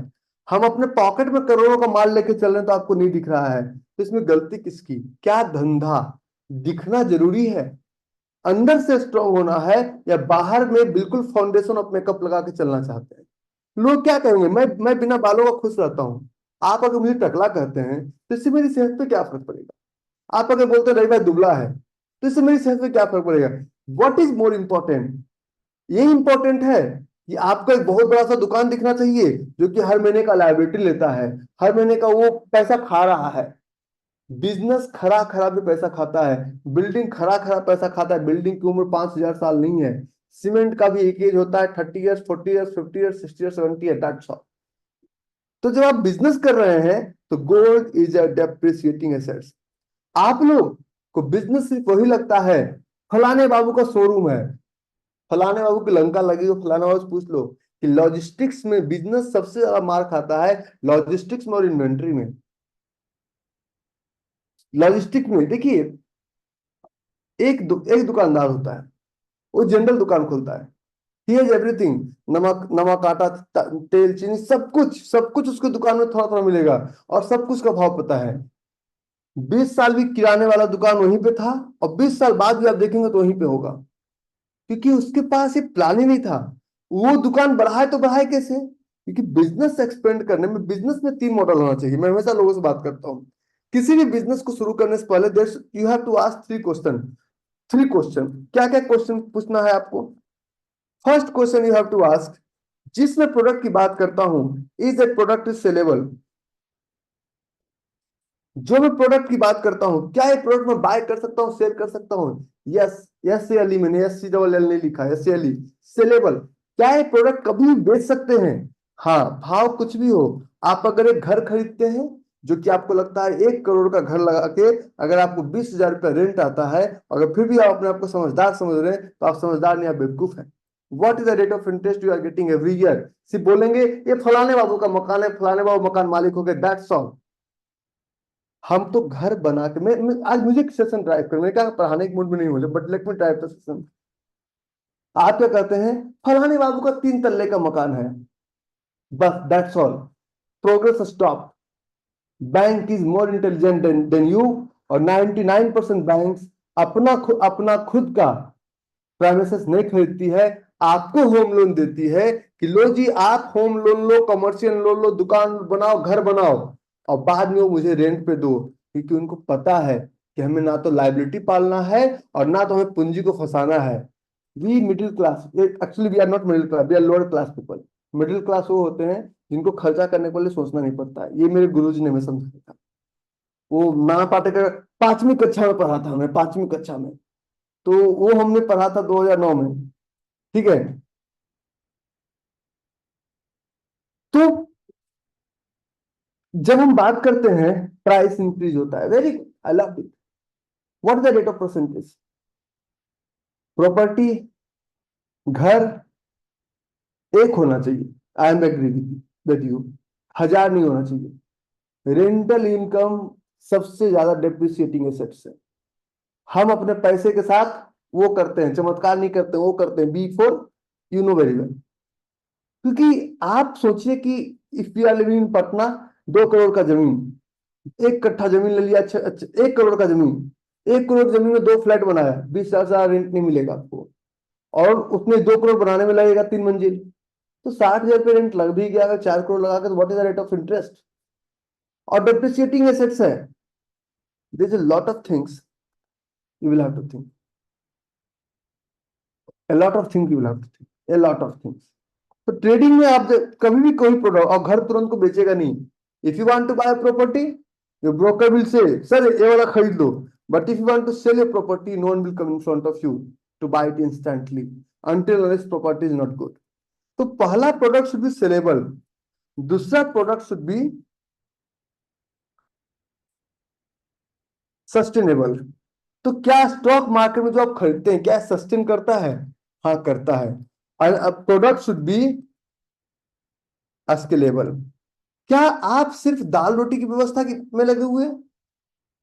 हम अपने पॉकेट में करोड़ों का माल लेके चल रहे हैं तो आपको नहीं दिख रहा है, तो इसमें गलती किसकी? क्या धंधा दिखना जरूरी है? अंदर से स्ट्रांग होना है, या बाहर में बिल्कुल फाउंडेशन ऑफ मेकअप लगा के चलना चाहते हैं? लोग क्या कहेंगे, मैं बिना बालों का खुश रहता हूं, आप अगर मुझे टकला कहते हैं तो इससे मेरी सेहत पे क्या फर्क पड़ेगा? आप अगर बोलते हैं रवि भाई दुबला है, तो इससे मेरी सेहत पे क्या फर्क पड़ेगा? What is more important? ये इंपॉर्टेंट है कि आपका एक बहुत बड़ा सा दुकान दिखना चाहिए जो कि हर महीने का लायबिलिटी लेता है, हर महीने का वो पैसा खा रहा है। बिजनेस खरा खरा भी पैसा खाता है, बिल्डिंग खरा खरा पैसा खाता है। बिल्डिंग की उम्र 5,000 साल नहीं है। सीमेंट का भी एक एज होता है, 30 years, 40 years, 50 years, 60 years, 70 years, that's all. तो जब आप बिजनेस कर रहे हैं तो gold is a depreciating assets. आप लोग को बिजनेस सिर्फ वही लगता है, फलाने बाबू का शोरूम है, फलाने बाबू की लंका लगी हो, फलाने बाबू से पूछ लो कि लॉजिस्टिक्स में बिजनेस सबसे ज्यादा मार खाता है, लॉजिस्टिक्स में और इन्वेंट्री में। लॉजिस्टिक में देखिए, एक दुकानदार होता है, वो जनरल दुकान खोलता है, ही हैज एवरीथिंग, नमक नमक आटा तेल चीनी सब कुछ उसके दुकान में थोड़ा थोड़ा मिलेगा, और सब कुछ का भाव पता है। 20 साल भी किराने वाला दुकान वहीं पे था, और 20 साल बाद भी आप देखेंगे तो वहीं पे होगा, क्योंकि उसके पास ये प्लान ही नहीं था। वो दुकान बढ़ाए तो बढ़ाए कैसे? क्योंकि बिजनेस एक्सपेंड करने में, बिजनेस में 3 मॉडल होना चाहिए। मैं हमेशा लोगों से बात करता हूँ, किसी भी बिजनेस को शुरू करने से पहले there you have to ask 3 question. 3 question, क्या क्या क्वेश्चन पूछना है आपको? First question you have to ask, जिस मैं प्रोडक्ट की बात करता हूं, is a product is saleable? जो मैं प्रोडक्ट की बात करता हूं, क्या ये प्रोडक्ट मैं बाय कर सकता हूं, सेल कर सकता हूं? Yes, S C L E, मैंने एस सी डबल एल नहीं लिखा, S C L E, saleable. क्या ये प्रोडक्ट कभी भी बेच सकते हैं? हाँ, भाव कुछ भी हो। आप अगर एक घर खरीदते हैं, जो कि आपको लगता है 1 करोड़ का घर लगा के अगर आपको 20,000 रुपया रेंट आता है, अगर फिर भी आप अपने आप को समझदार समझ रहे हैं, तो आप समझदार नहीं, आप बेवकूफ हैं। What is the rate of interest you are getting every year? सिर्फ बोलेंगे ये फलाने बाबू का मकान है, फलाने बाबू मकान मालिक हो गए, दैट्स ऑल। हम तो घर बना के, आज मुझे सेशन ड्राइव कर, मैं क्या पढ़ाने के मूड में नहीं हूँ, but let me drive the session. आप क्या कहते हैं? फलाने बाबू का 3 तल्ले का मकान है, बस that's all, progress stop. Bank is more intelligent then you, और 99% बैंक्स अपना खुद का प्रेमिसेस नहीं खरीदती है, आपको होम लोन देती है कि लो जी, आप होम लोन लो, कमर्शियल लोन लो, दुकान बनाओ, घर बनाओ, और बाद में वो मुझे रेंट पे दो। क्योंकि उनको पता है कि हमें ना तो लाइबिलिटी पालना है, और ना तो हमें पूंजी को फंसाना है। We middle class, actually we are not middle class, we are lower class people. Middle class वो होते हैं जिनको खर्चा करने के लिए सोचना नहीं पड़ता है। ये मेरे गुरुजी ने हमें समझाया था। वो नाना पाटेकर 5वीं कक्षा में पढ़ा था, मैं 5वीं कक्षा में, तो वो हमने पढ़ा था 2009 में। ठीक है, तो जब हम बात करते हैं प्राइस इंक्रीज होता है, very good, I love it. What is the rate of percentage? Property, घर एक होना चाहिए, I am agree with you, 1000 नहीं होना चाहिए। रेंटल इनकम सबसे ज्यादा डेप्रिसिएटिंग एसेट्स है। हम अपने पैसे के साथ वो करते हैं, चमत्कार नहीं करते, वो करते हैं, be for you know very well. क्योंकि आप सोचिए कि if you are living in Patna, 2 crore का जमीन, 1 कट्ठा जमीन ले लिया, अच्छा अच्छा, 1 करोड़ का जमीन, 1 करोड़ जमीन में 2 फ्लैट बनाया, 20,000 रेंट नहीं मिलेगा आपको, और उसमें 2 करोड़ बनाने में लगेगा 3 मंजिल, तो 60,000 रुपये रेंट लग भी गया। अगर 4 करोड़ लगा के, तो what is the rate of interest? और डेप्रिसिएटिंग एसेट्स है। There is a lot of things you will have to think, a lot of things you will have to think, a lot of things। तो trading में आप कभी भी कोई product, और घर तुरंत को बेचेगा नहीं। If you want to buy property, your broker will say sir ये वाला खरीद लो, but if you want to sell your property, no one will come in front of you to buy it instantly until unless property is not good। तो पहला product should be saleable, दूसरा product should be sustainable. तो क्या stock market में जो आप खरीदते हैं, क्या सस्टेन करता है? हाँ, करता है। Product should B scalable. क्या आप सिर्फ दाल रोटी की व्यवस्था में लगे हुए हैं?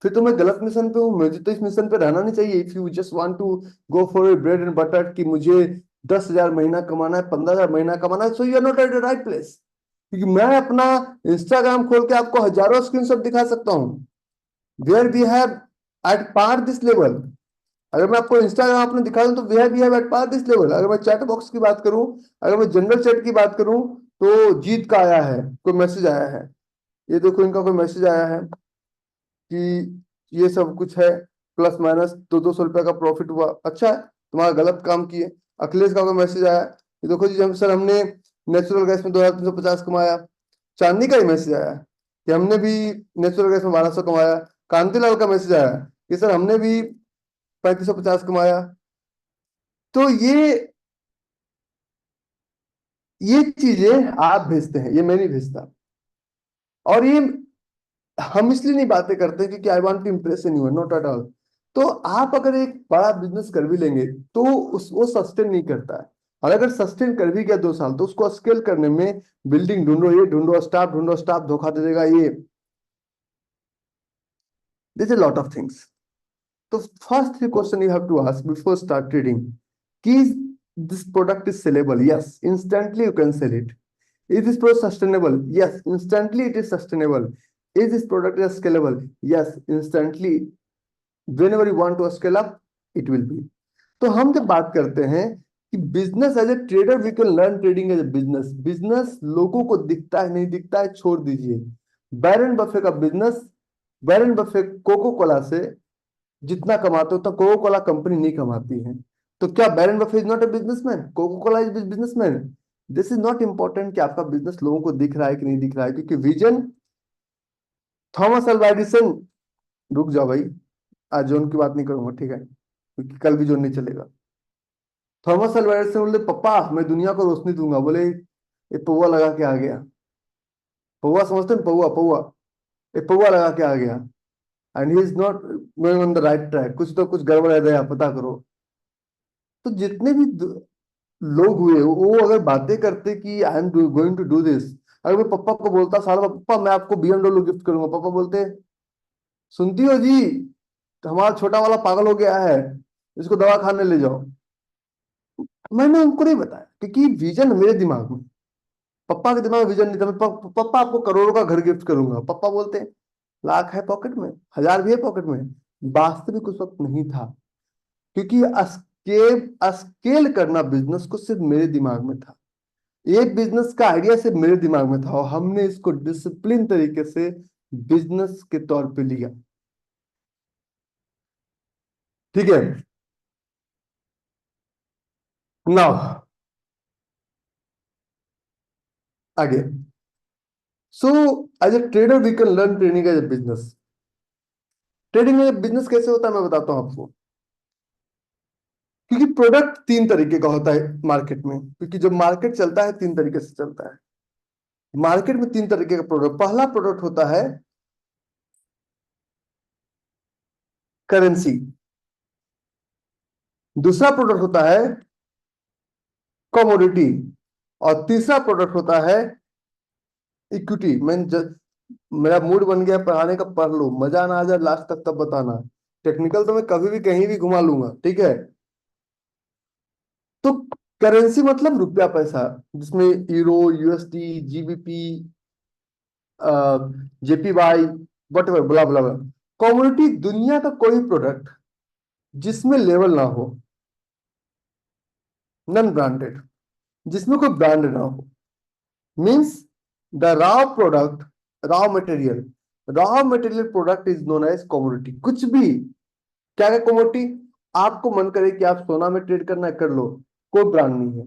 फिर तो मैं गलत मिशन पे हूँ, मुझे तो इस मिशन पे रहना नहीं चाहिए। If you just want to go for bread and butter, कि मुझे 10,000 महीना कमाना है, 15,000 महीना कमाना है, so you are not at the right place. क्योंकि मैं अपना इंस्टाग्राम खोल के आपको हजारों स्क्रीनशॉट दिखा सकता हूँ, where we have at par this level. अगर मैं आपको इंस्टाग्राम अपने दिखा दूं, तो we have at par this level. अगर मैं चैट बॉक्स की बात करूं, अगर मैं जनरल चैट की बात करूं, तो जीत का आया है, कोई मैसेज आया है, ये देखो इनका कोई मैसेज आया है कि ये सब कुछ है, प्लस माइनस 200-200 रुपए का प्रॉफिट हुआ, अच्छा है, तुम्हारा गलत काम किए। अखिलेश का कोई मैसेज आया, ये देखो जी हम सर हमने नेचुरल गैस में 2,350 कमाया। चांदनी का ही मैसेज आया कि हमने भी नेचुरल गैस में 1,200 कमाया। कांतिलाल का मैसेज आया कि सर हमने भी 3,550 कमाया। तो ये चीजें आप भेजते हैं, ये मैं नहीं भेजता। और ये हम इसलिए नहीं बातें करते क्योंकि I want to impress anyone, not at all. तो आप अगर एक बड़ा बिजनेस कर भी लेंगे तो उस वो सस्टेन नहीं करता है। और अगर सस्टेन कर भी गया 2 साल तो उसको स्केल करने में बिल्डिंग ढूंढो, ये ढूंढो, स्टाफ धोखा दे देगा, ये this a lot of things. तो first three question you have to ask before start trading कि this product is saleable, yes instantly you can sell it. Is this product sustainable, yes instantly it is sustainable. Is this product is scalable, yes instantly whenever you want to scale up it will be। तो हम जब बात करते हैं कि business as a trader we can learn trading as a business. Business लोगों को दिखता है नहीं दिखता है छोड़ दीजिए। बैरन बफे का business, Warren Buffett Coca Cola से जितना कमाते हो तो कोको कोला कंपनी नहीं कमाती है। तो क्या Warren Buffett is not a businessman? Coca cola is businessman. This is not important कि आपका बिजनेस लोगों को दिख रहा है कि नहीं दिख रहा है, क्योंकि विजन थॉमस अल्वा एडिसन, रुक जाओ भाई, आज जोन की बात नहीं करूंगा, ठीक है, क्योंकि कल भी जोन नहीं चलेगा। थॉमस अल्वा एडिसन बोले पापा मैं दुनिया को रोशनी दूंगा, बोले ये पौवा लगा के आ गया। पौवा समझते हैं, पौवा पौवा, ये पौवा लगा के आ गया and he is not going on the right track, कुछ तो कुछ गड़बड़ है, दया पता करो। तो जितने भी लोग हुए वो अगर बातें करते कि I am going to do this, अगर मैं पापा को बोलता साल पापा मैं आपको BMW गिफ्ट करूंगा, पापा बोलते सुनती हो जी, तो हमारा छोटा वाला पागल हो गया है, इसको दवा खाने ले जाओ। मैंने उनको नहीं बताया क्योंकि विजन मेरे दिमाग में, पापा के दिमाग में विजन नहीं था। पापा आपको करोड़ों का घर गिफ्ट करूंगा, पापा बोलते लाख है पॉकेट में, 1000 भी है पॉकेट में। वास्तविक उस वक्त नहीं था, क्योंकि स्केल करना बिजनेस को सिर्फ मेरे दिमाग में था। एक बिजनेस का आइडिया सिर्फ मेरे दिमाग में था और हमने इसको डिसिप्लिन तरीके से बिजनेस के तौर पे लिया। ठीक है, नाउ आगे। So as a trader we can learn trading as a business. Trading में बिजनेस कैसे होता है मैं बताता हूं आपको। क्योंकि प्रोडक्ट 3 तरीके का होता है मार्केट में, क्योंकि जब मार्केट चलता है 3 तरीके से चलता है। मार्केट में 3 तरीके का प्रोडक्ट, पहला प्रोडक्ट होता है करेंसी, दूसरा प्रोडक्ट होता है कमोडिटी, और तीसरा प्रोडक्ट होता है इक्विटी। मेरा मूड बन गया पढ़ाने का, पढ़ लो, मजा ना आ जाए लास्ट तक तब बताना। टेक्निकल तो मैं कभी भी कहीं भी घुमा लूंगा, ठीक है। तो करेंसी मतलब रुपया पैसा, जिसमें euro, USD, GBP, JPY, what ever, बला बला बला। कमोडिटी दुनिया का कोई प्रोडक्ट जिसमें लेवल ना हो, नॉन ब्रांडेड, जिसमें कोई ब्रांड ना हो, means the raw material product is known as commodity. कुछ भी, क्या है कमोडिटी? आपको मन करे कि आप सोना में ट्रेड करना है कर लो, कोई ब्रांड नहीं है।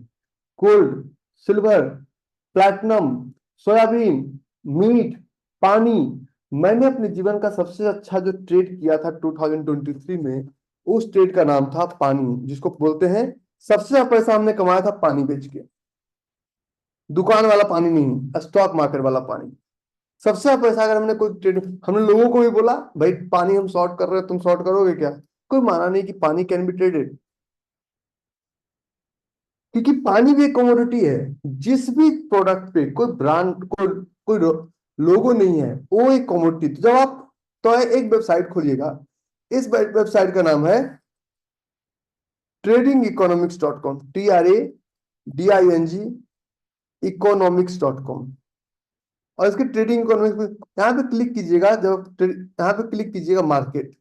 Gold, silver, platinum, soybean, meat, पानी। मैंने अपने जीवन का सबसे अच्छा जो ट्रेड किया था 2023 में, उस ट्रेड का नाम था पानी, जिसको बोलते हैं सबसे ज्यादा पैसा हमने कमाया था पानी बेच के। दुकान वाला पानी नहीं, स्टॉक मार्केट वाला पानी। सबसे ज्यादा पैसा अगर हमने कोई ट्रेड, हमने लोगों को भी बोला भाई पानी हम शॉर्ट कर रहे हैं, तुम शॉर्ट करोगे क्या? कोई माना नहीं कि पानी कैन बी ट्रेडेड, क्योंकि पानी भी एक कमोडिटी है। जिस भी प्रोडक्ट पे कोई ब्रांड, कोई लोगो नहीं है, वो एक कमोडिटी। तो जब आप, तो एक वेबसाइट खोलिएगा, इस वेबसाइट का नाम है tradingeconomics.com, TRADING economics.com। और इसके ट्रेडिंग इकोनॉमिक्स में यहाँ पे क्लिक कीजिएगा, जब यहाँ पे क्लिक कीजिएगा मार्केट,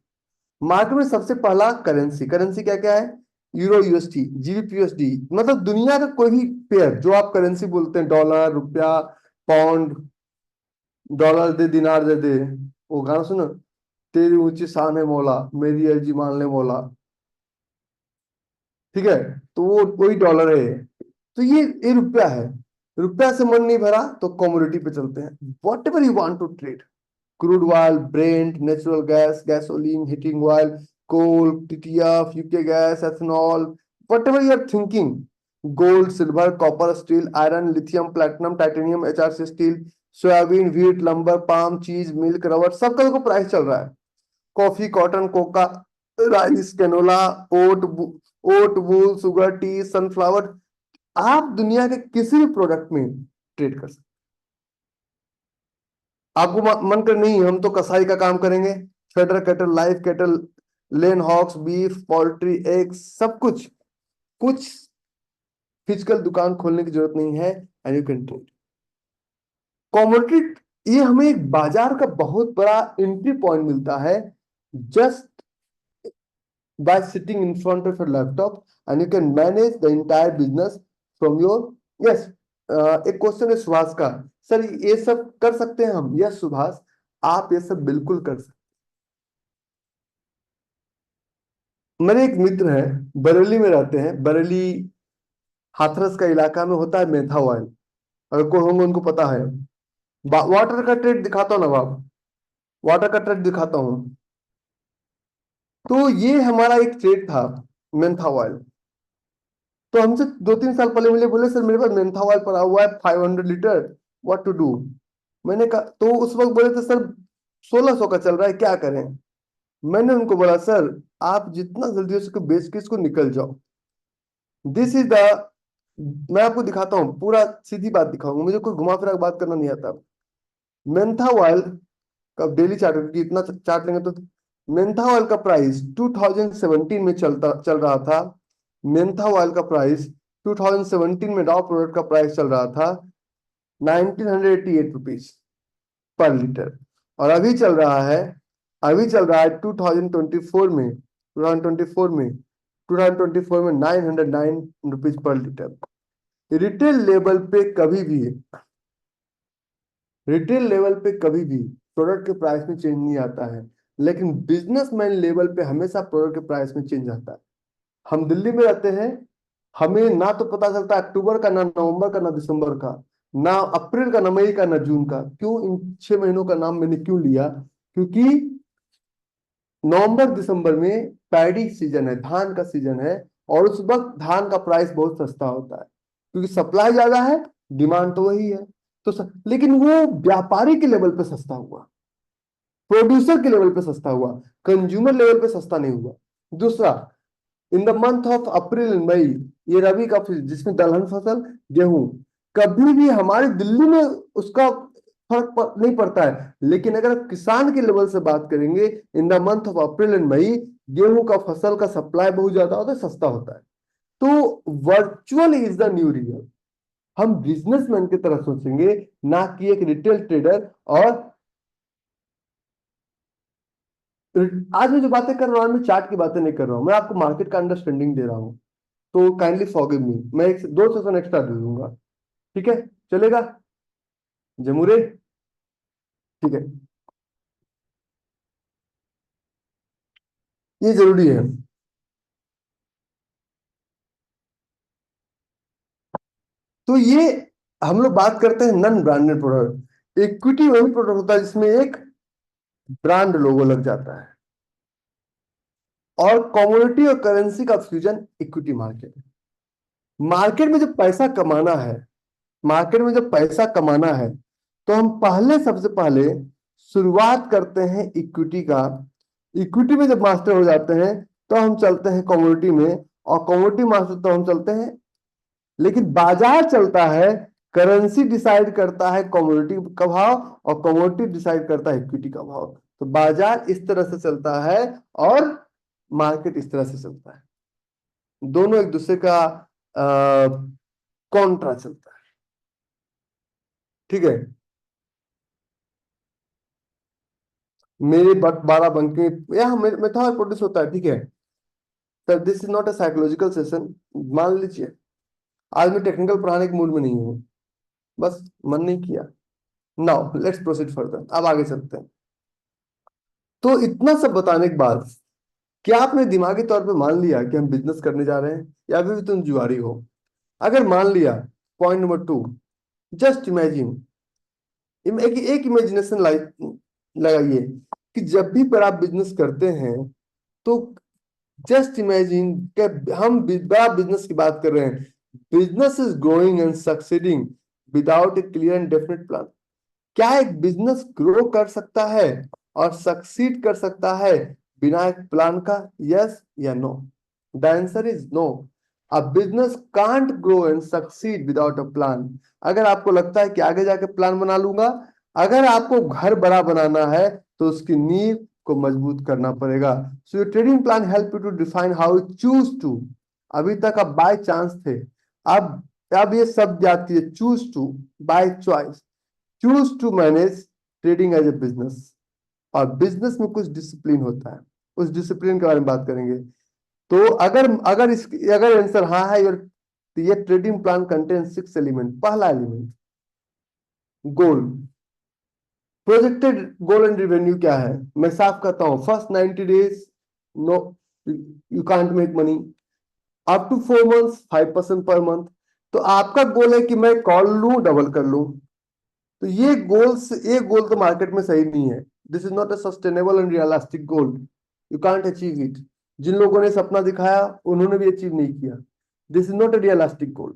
मार्केट में सबसे पहला करेंसी, करेंसी क्या क्या है? यूरो, USD, GBP, USD, मतलब दुनिया का कोई भी पेयर जो आप करेंसी बोलते हैं, डॉलर, रुपया, पाउंड, डॉलर दे दिनार दे दे, वो गाना सुनो, तेरी ऊंची शान है मौला, मेरी अर्जी मान ले मौला, ठीक है। तो वो वही डॉलर है। तो ये रुपया है। रुपया से मन नहीं भरा तो कमोडिटी पे चलते हैं, whatever you want to trade. Crude oil, Brent, natural gas, gasoline, heating oil, coal, TTF, UK gas, ethanol, whatever you are thinking, gold, silver, copper, steel, iron, lithium, platinum, titanium, HRC steel, soybean, wheat, lumber, palm, cheese, milk, rubber, सबका देखो price चल रहा है। Coffee, cotton, cocoa, rice, canola, oat, oat, wool, sugar, tea, sunflower, आप दुनिया के किसी भी प्रोडक्ट में ट्रेड कर सकते। आपको मन कर नहीं हम तो कसाई का काम करेंगे, फेडर कैटल, लाइव कैटल, लेन हॉक्स, बीफ, पोल्ट्री, एग, सब कुछ, कुछ फिजिकल दुकान खोलने की जरूरत नहीं है, and you can trade commodity. ये हमें एक बाजार का बहुत बड़ा एंट्री पॉइंट मिलता है, just by sitting in front of your laptop, and you can manage the entire business from your yes। एक क्वेश्चन है सुभाष का, सर ये सब कर सकते हैं हम? यस सुभाष, आप ये सब बिल्कुल कर सकते हैं। मेरे एक मित्र हैं, बरेली में रहते हैं, बरेली हाथरस का इलाका में होता है मेथा ऑयल, अगर कोई होंगे उनको पता है। वाटर का ट्रेड दिखाता हूँ ना बाब, वाटर का ट्रेड दिखाता हूँ। तो ये हमारा एक ट्रेड था, मेंथा ऑयल। तो हमसे 2-3 साल पहले मिले, बोले सर मेरे पास मेंथा ऑयल पड़ा हुआ है 500 लीटर, व्हाट टू डू। मैंने कहा, तो उस वक्त बोले थे सर 1600 का चल रहा है, क्या करें। मैंने उनको बोला सर आप जितना जल्दी हो सके बेच के इसको निकल जाओ। दिस इज द, मैं आपको दिखाता हूँ, पूरा सीधी बात दिखाऊंगा, मुझे कोई घुमा फिरा के बात करना नहीं आता। मेंथा ऑयल का डेली चार्ट, क्योंकि इतना चार्ट लेंगे तो, मेंथा ऑयल का प्राइस 2017 में चल रहा था। मेंथा ऑयल का प्राइस 2017 में डॉव प्रोडक्ट का प्राइस चल रहा था 1988 रुपीज पर लीटर, और अभी चल रहा है, अभी चल रहा है 2024 में, 909 rupees per litre. Retail level पे कभी भी, रिटेल लेवल पे कभी भी प्रोडक्ट के प्राइस में चेंज नहीं आता है, लेकिन बिजनेसमैन लेवल पे हमेशा प्रोडक्ट के प्राइस में चेंज आता है। हम दिल्ली में रहते हैं, हमें ना तो पता चलता अक्टूबर का, ना नवंबर का, ना दिसंबर का, ना अप्रैल का, ना मई का, ना जून का। क्यों इन 6 महीनों का नाम मैंने क्यों लिया? क्योंकि नवंबर दिसंबर में पैडी सीजन है, धान का सीजन है, और उस वक्त धान का प्राइस बहुत सस्ता होता है, क्योंकि सप्लाई ज्यादा है, डिमांड तो वही है। तो लेकिन वो व्यापारी के लेवल पे सस्ता हुआ, प्रोड्यूसर के लेवल पे सस्ता हुआ, कंज्यूमर लेवल पे सस्ता नहीं हुआ। दूसरा, in the month of April and May, ये रबी का जिसमें दलहन फसल, गेहूं, कभी भी हमारी दिल्ली में उसका नहीं पड़ता है, लेकिन अगर आप किसान के लेवल से बात करेंगे, in the month of April and May गेहूं का फसल का सप्लाई बहुत ज्यादा होता है, सस्ता होता है। तो virtual is the nu real. हम बिजनेसमैन की तरह सोचेंगे, ना कि एक रिटेल ट्रेडर। और आज मैं जो बातें कर रहा हूँ, मैं चार्ट की बातें नहीं कर रहा हूँ, मैं आपको मार्केट का अंडरस्टैंडिंग दे रहा हूँ। तो काइंडली फॉरगिव मी, मैं 2 सेशन एक्स्ट्रा दे दूंगा, ठीक है? चलेगा जमूरे? ठीक है, ये जरूरी है। तो ये हम लोग बात करते हैं नॉन ब्रांडेड प्रोडक्ट। इक्विटी वही प्रोडक्ट होता है जिसमें एक ब्रांड लोगो लग जाता है, और कमोडिटी और करेंसी का फ्यूजन इक्विटी मार्केट है। मार्केट में जब पैसा कमाना है, मार्केट में जब पैसा कमाना है, तो हम पहले, सबसे पहले शुरुआत करते हैं इक्विटी का। इक्विटी में जब मास्टर हो जाते हैं तो हम चलते हैं कमोडिटी में, और कमोडिटी मास्टर तो हम चलते हैं, लेकिन बाजार चलता है, करेंसी डिसाइड करता है कमोडिटी का भाव, और कमोडिटी डिसाइड करता है इक्विटी का भाव। तो बाजार इस तरह से चलता है, और मार्केट इस तरह से चलता है, दोनों एक दूसरे का कॉन्ट्रा चलता है, ठीक है? मेरे 12 बंके यहाँ मेथड प्रोड्यूस होता है, ठीक है sir? This is not a psychological session, मान लीजिए आज मैं टेक्निकल पढ़ाने के मूड में नहीं हूँ, बस मन नहीं किया। नाउ लेट्स प्रोसीड फर्दर, अब आगे चलते हैं। तो इतना सब बताने के बाद, क्या आपने दिमागी तौर पे मान लिया कि हम बिजनेस करने जा रहे हैं, या अभी भी तुम जुआरी हो? अगर मान लिया, पॉइंट नंबर 2, जस्ट इमेजिन, एक इमेजिनेशन लगाइए कि जब भी पर आप बिजनेस करते हैं, तो जस्ट इमेजिन कि हम बड़ा बिजनेस की बात कर रहे हैं, business is growing and succeeding without A clear and definite plan. क्या एक बिजनेस ग्रो कर सकता है और सक्सीड कर सकता है बिना एक प्लान का? यस या no? The answer is no. A business can't grow and succeed without a plan. अगर आपको लगता है कि आगे जाके प्लान बना लूंगा, अगर आपको घर बड़ा बनाना है तो उसकी नींव को मजबूत करना पड़ेगा। So your trading plan help you to define how you choose to. अभी तक आप बाय चांस थे, अब ये शब्द याद कीजिए, choose to, by choice. Choose to manage trading as a business. और बिजनेस में कुछ डिसिप्लिन होता है, उस डिसिप्लिन के बारे में बात करेंगे। तो अगर आंसर हाँ है योर, तो ये ट्रेडिंग प्लान कंटेन 6 एलिमेंट। पहला element goal. Projected goal and revenue क्या है? मैं साफ कहता हूं, first 90 days no, you can't make money. Up to 4 months 5% per month. तो आपका गोल है कि मैं कॉल लूं, डबल कर लूं। तो ये गोल तो मार्केट में सही नहीं है। This is not a sustainable and realistic goal. You can't achieve it. जिन लोगों ने सपना दिखाया उन्होंने भी अचीव नहीं किया। This is not a realistic goal.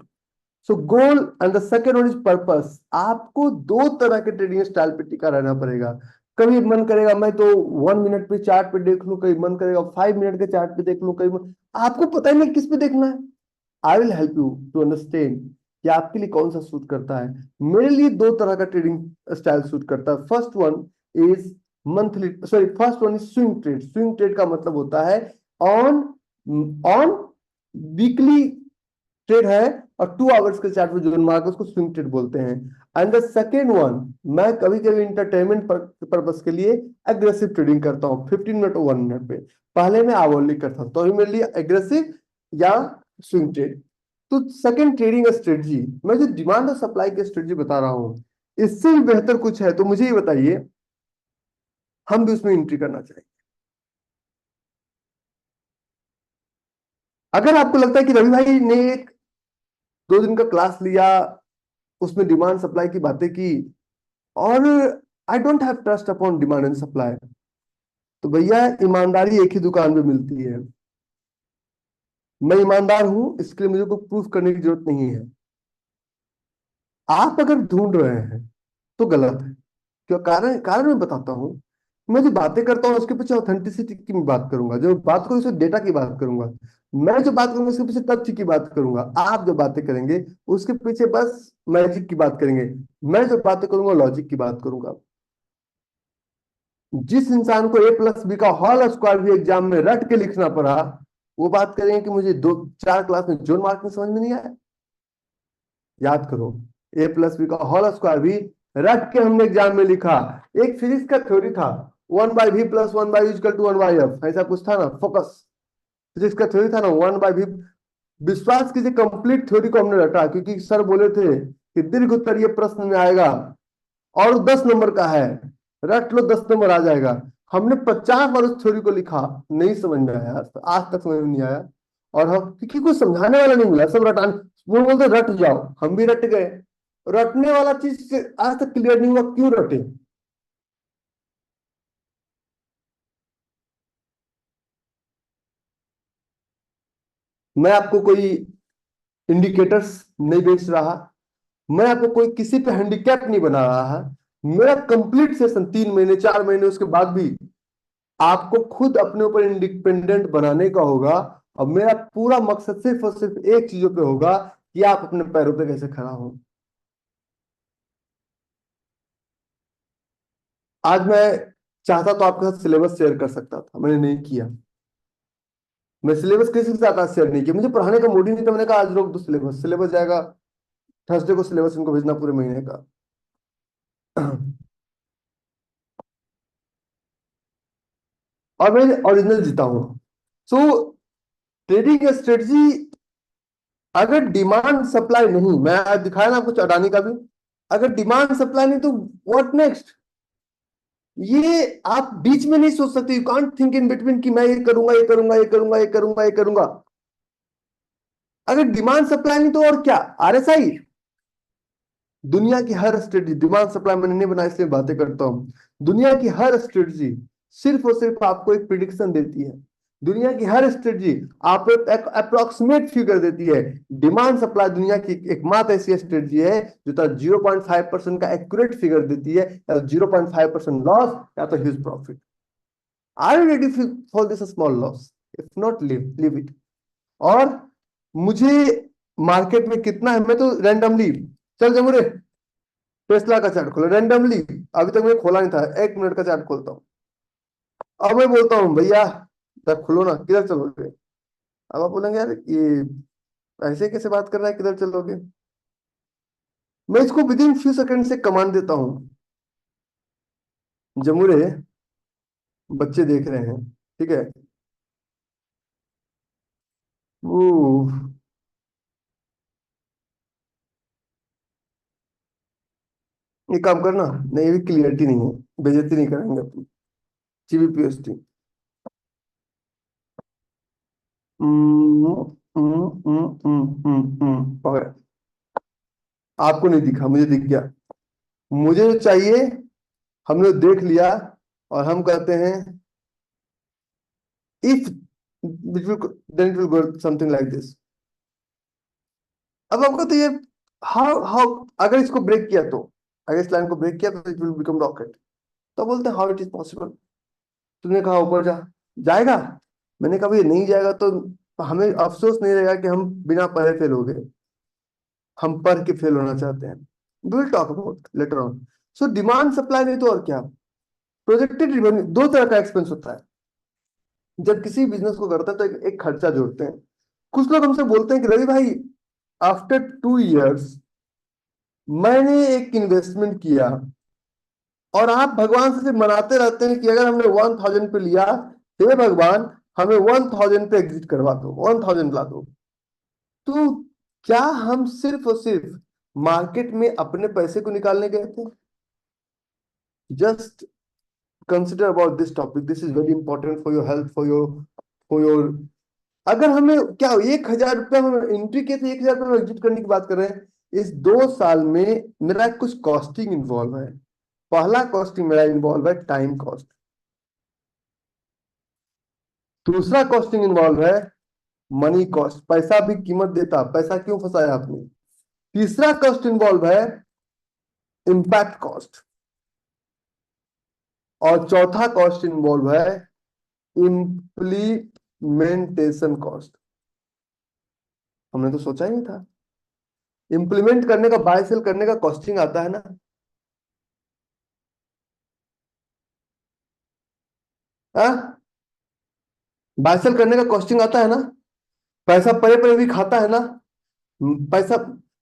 So goal and the second one is purpose. आपको दो तरह के ट्रेडिंग स्टाइल पे टिका रहना पड़ेगा। कभी मन करेगा मैं तो 1 मिनट पे चार्ट पे देख लूं, कभी मन करेगा 5 मिनट के चार्ट पे देख लूं, आपको पता ही नहीं किस पे देखना है। I will help you to understand कि आपके लिए कौन सा सूट करता है। मेरे लिए दो तरह का ट्रेडिंग स्टाइल सूट करता है। First one is monthly, sorry, first one is swing trade. Swing trade का मतलब होता है ऑन ऑन वीकली ट्रेड है, और 2 आवर्स के चार्ट में जो मार्क उसको स्विंग ट्रेड बोलते हैं। एंड द सेकेंड वन, मैं कभी कभी इंटरटेनमेंट पर्पस के लिए एग्रेसिव ट्रेडिंग करता हूँ 15 मिनट और 1 मिनट पे। पहले मैं आवरली करता था, तो अभी मेरे लिए एग्रेसिव या स्विंग ट्रेड। तो सेकेंड ट्रेडिंग स्ट्रेटजी, मैं जो डिमांड और सप्लाई की स्ट्रेटजी बता रहा हूँ, इससे भी बेहतर कुछ है तो मुझे ये बताइए, हम भी उसमें एंट्री करना चाहिए। अगर आपको लगता है कि रवि भाई ने एक 2 दिन का क्लास लिया, उसमें डिमांड सप्लाई की बातें की, और I don't have trust upon demand and supply, तो भैया ईमानदारी एक ही दुकान पे मिलती है। मैं ईमानदार हूं, इसके लिए मुझे कोई प्रूफ करने की जरूरत नहीं है। आप अगर ढूंढ रहे हैं तो गलत है। क्यों? कारण कारण मैं बताता हूं। मैं जो बातें करता हूं उसके पीछे ऑथेंटिसिटी की मैं बात करूंगा, जो बात करूँ उसमें डेटा की बात करूंगा। मैं जो बात करूंगा उसके पीछे तथ्य की बात करूंगा। आप जो बातें करेंगे उसके पीछे बस मैजिक की बात करेंगे। मैं जो बातें करूंगा लॉजिक की बात करूंगा। जिस इंसान को A+B का होल स्क्वायर भी एग्जाम में रट के लिखना पड़ा, वो बात करेंगे कि मुझे 2 4 क्लास में जोन मार्किंग समझ में नहीं आया। याद करो, A+B का होल स्क्वायर भी रट के हमने एग्जाम में लिखा। एक फिजिक्स का थ्योरी था, 1/v+1/u=1/f, ऐसा कुछ था ना, फोकस। फिजिक्स का थ्योरी था ना, 1/v। विश्वास कीजिए कंप्लीट थ्योरी को हमने रटा, क्योंकि सर बोले थे कि दीर्घ उत्तर ये प्रश्न में आएगा और 10 नंबर का है, रट लो 10 नंबर आ जाएगा। हमने 50 बार उस थ्योरी को लिखा, नहीं समझ में आया, आज तक समझ में नहीं आया। और हम, क्योंकि कोई समझाने वाला नहीं मिला, सब रटान, वो बोलते रट जाओ, हम भी रट गए। रटने वाला चीज आज तक क्लियर नहीं हुआ, क्यों रटे? मैं आपको कोई इंडिकेटर्स नहीं बेच रहा, मैं आपको कोई किसी पे हैंडीकैप नहीं बना रहा है। मेरा कंप्लीट सेशन 3 महीने 4 महीने उसके बाद भी आपको खुद अपने ऊपर इंडिपेंडेंट बनाने का होगा। और मेरा पूरा मकसद सिर्फ और सिर्फ एक चीजों पे होगा कि आप अपने पैरों पे कैसे खड़ा हो। आज मैं चाहता तो आपके साथ सिलेबस शेयर कर सकता था, मैंने नहीं किया। मैं सिलेबस किसी के साथ आज शेयर नहीं किया, मुझे पढ़ाने का मूड ही नहीं था। मैंने कहा आज रोक दो सिलेबस, सिलेबस जाएगा थर्सडे को, सिलेबस इनको भेजना पूरे महीने का। और मैं ओरिजिनल जीता हूं। सो ट्रेडिंग स्ट्रेटजी, अगर डिमांड सप्लाई नहीं, मैं आज दिखाया ना कुछ अडानी का भी, अगर डिमांड सप्लाई नहीं तो व्हाट नेक्स्ट? ये आप बीच में नहीं सोच सकते। You can't think in between कि मैं ये करूंगा, ये करूंगा, ये करूंगा, ये करूंगा, ये करूंगा। अगर डिमांड सप्लाई नहीं तो और क्या? RSI, दुनिया की हर स्ट्रेटजी, डिमांड सप्लाई मैंने नहीं बनाया इसलिए बातें करता हूं। दुनिया की हर स्ट्रेटजी सिर्फ और सिर्फ आपको एक प्रिडिक्शन देती है दुनिया की हर स्ट्रेटजी आपको एक अप्रोक्सीमेट फिगर देती है। डिमांड सप्लाई दुनिया की एकमात्र ऐसी स्ट्रेटजी है जो तो 0.5% का एक्यूरेट फिगर देती है, या 0.5% लॉस या तो huge profit. Are you ready for this small loss? If not, leave it. और मुझे मार्केट में कितना है, मैं तो रैंडमली, चल जमुरे टेस्ला का चार्ट खोला रैंडमली, अभी तक मैं खोला नहीं था, 1 मिनट का चार्ट खोलता हूँ। अब मैं बोलता हूँ भैया जब खुलो ना, किधर चलोगे? अब आप बोलेंगे यार ये ऐसे कैसे बात कर रहा है, किधर चलोगे? मैं इसको विद इन फ्यू सेकंड से कमांड देता हूँ। जमुरे बच्चे देख रहे हैं, ठीक है? वो ये काम करना, नहीं भी क्लियरिटी नहीं है, बेइज्जती नहीं करेंगे अपनी। जीबीपीएसटी पकड़, आपको नहीं दिखा, मुझे दिख गया। मुझे जो चाहिए हमने देख लिया, और हम कहते हैं if then it will go something like this। अब आपको तो ये हाउ हाउ, अगर इसको ब्रेक किया तो, अगर इस लाइन को ब्रेक किया तो इट विल बिकम रॉकेट। तो बोलते हैं हाउ इट इज पॉसिबल? तुमने कहा ऊपर जा, जाएगा? मैंने कहा ये नहीं जाएगा तो हमें अफसोस नहीं रहेगा कि हम बिना पढ़े फेल हो गए, हम पढ़ के फेल होना चाहते हैं। We will talk about later on. So demand supply नहीं तो और क्या। प्रोजेक्टेड रेवेन्यू, दो तरह का एक्सपेंस होता है जब किसी बिजनेस को करते हैं, तो एक खर्चा जोड़ते हैं। कुछ लोग हमसे बोलते हैं कि रवि भाई आफ्टर 2 इयर्स मैंने एक इन्वेस्टमेंट किया, और आप भगवान से सिर्फ मनाते रहते हैं कि अगर हमने 1000 पे लिया, हे भगवान हमें 1000 पे एग्जिट करवा दो, 1000 ला दो। तो क्या हम सिर्फ और सिर्फ मार्केट में अपने पैसे को निकालने गए थे? Just consider about this topic, this is very important for your health, for your अगर हमें क्या 1000 रुपया हम एंट्री के थे, 1000 रुपये में एग्जिट करने की बात कर रहे हैं। इस 2 साल में मेरा कुछ कॉस्टिंग इन्वॉल्व है। पहला कॉस्टिंग मेरा इन्वॉल्व है टाइम कॉस्ट। दूसरा कॉस्टिंग इन्वॉल्व है मनी कॉस्ट, पैसा भी कीमत देता, पैसा क्यों फंसाया आपने। तीसरा कॉस्ट इन्वॉल्व है इम्पैक्ट कॉस्ट, और चौथा कॉस्ट इन्वॉल्व है इम्प्लीमेंटेशन कॉस्ट। हमने तो सोचा ही नहीं था इम्प्लीमेंट करने का, बाय सेल करने का कॉस्टिंग आता है ना। बाय सेल करने का कॉस्टिंग आता है ना। पैसा परे परे भी खाता है ना। पैसा,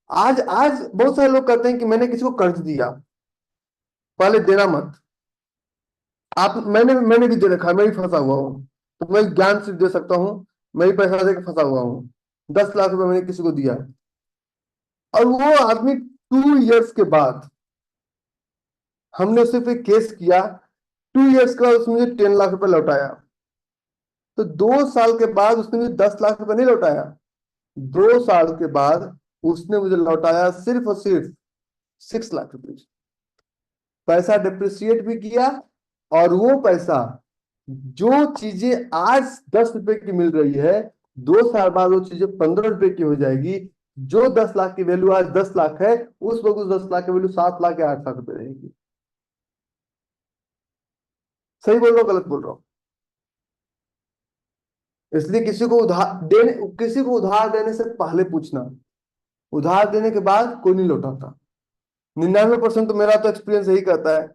आज आज बहुत सारे लोग कहते हैं कि मैंने किसी को कर्ज दिया, पहले देना मत। आप, मैंने भी दे रखा है, मैं भी फंसा हुआ हूँ, तो मैं ज्ञान से दे सकता हूँ। मैं भी पैसा देकर फंसा हुआ हूँ। 10 लाख रुपए मैंने किसी को दिया, और वो आदमी 2 इयर्स के बाद, हमने उसे पे केस किया, 2 इयर्स के बाद उसने मुझे 10 लाख रुपए लौटाया। तो 2 साल के बाद उसने मुझे 10 लाख रुपए नहीं लौटाया, 2 साल के बाद उसने मुझे लौटाया सिर्फ और सिर्फ 6 लाख रुपए। पैसा डिप्रिसिएट भी किया, और वो पैसा, जो चीजें आज 10 रुपए की मिल रही है, 2 साल बाद वो चीजें 15 रुपए की हो जाएगी। जो 10 लाख की वैल्यू आज 10 लाख है, उस वक्त उस 10 लाख की वैल्यू 7 लाख या 8 लाख रुपए रहेगी। सही बोल रहा हूँ गलत बोल रहा हूँ? इसलिए किसी को उधार देने से पहले पूछना, उधार देने के बाद कोई नहीं लौटाता। 99% तो मेरा तो एक्सपीरियंस यही कहता है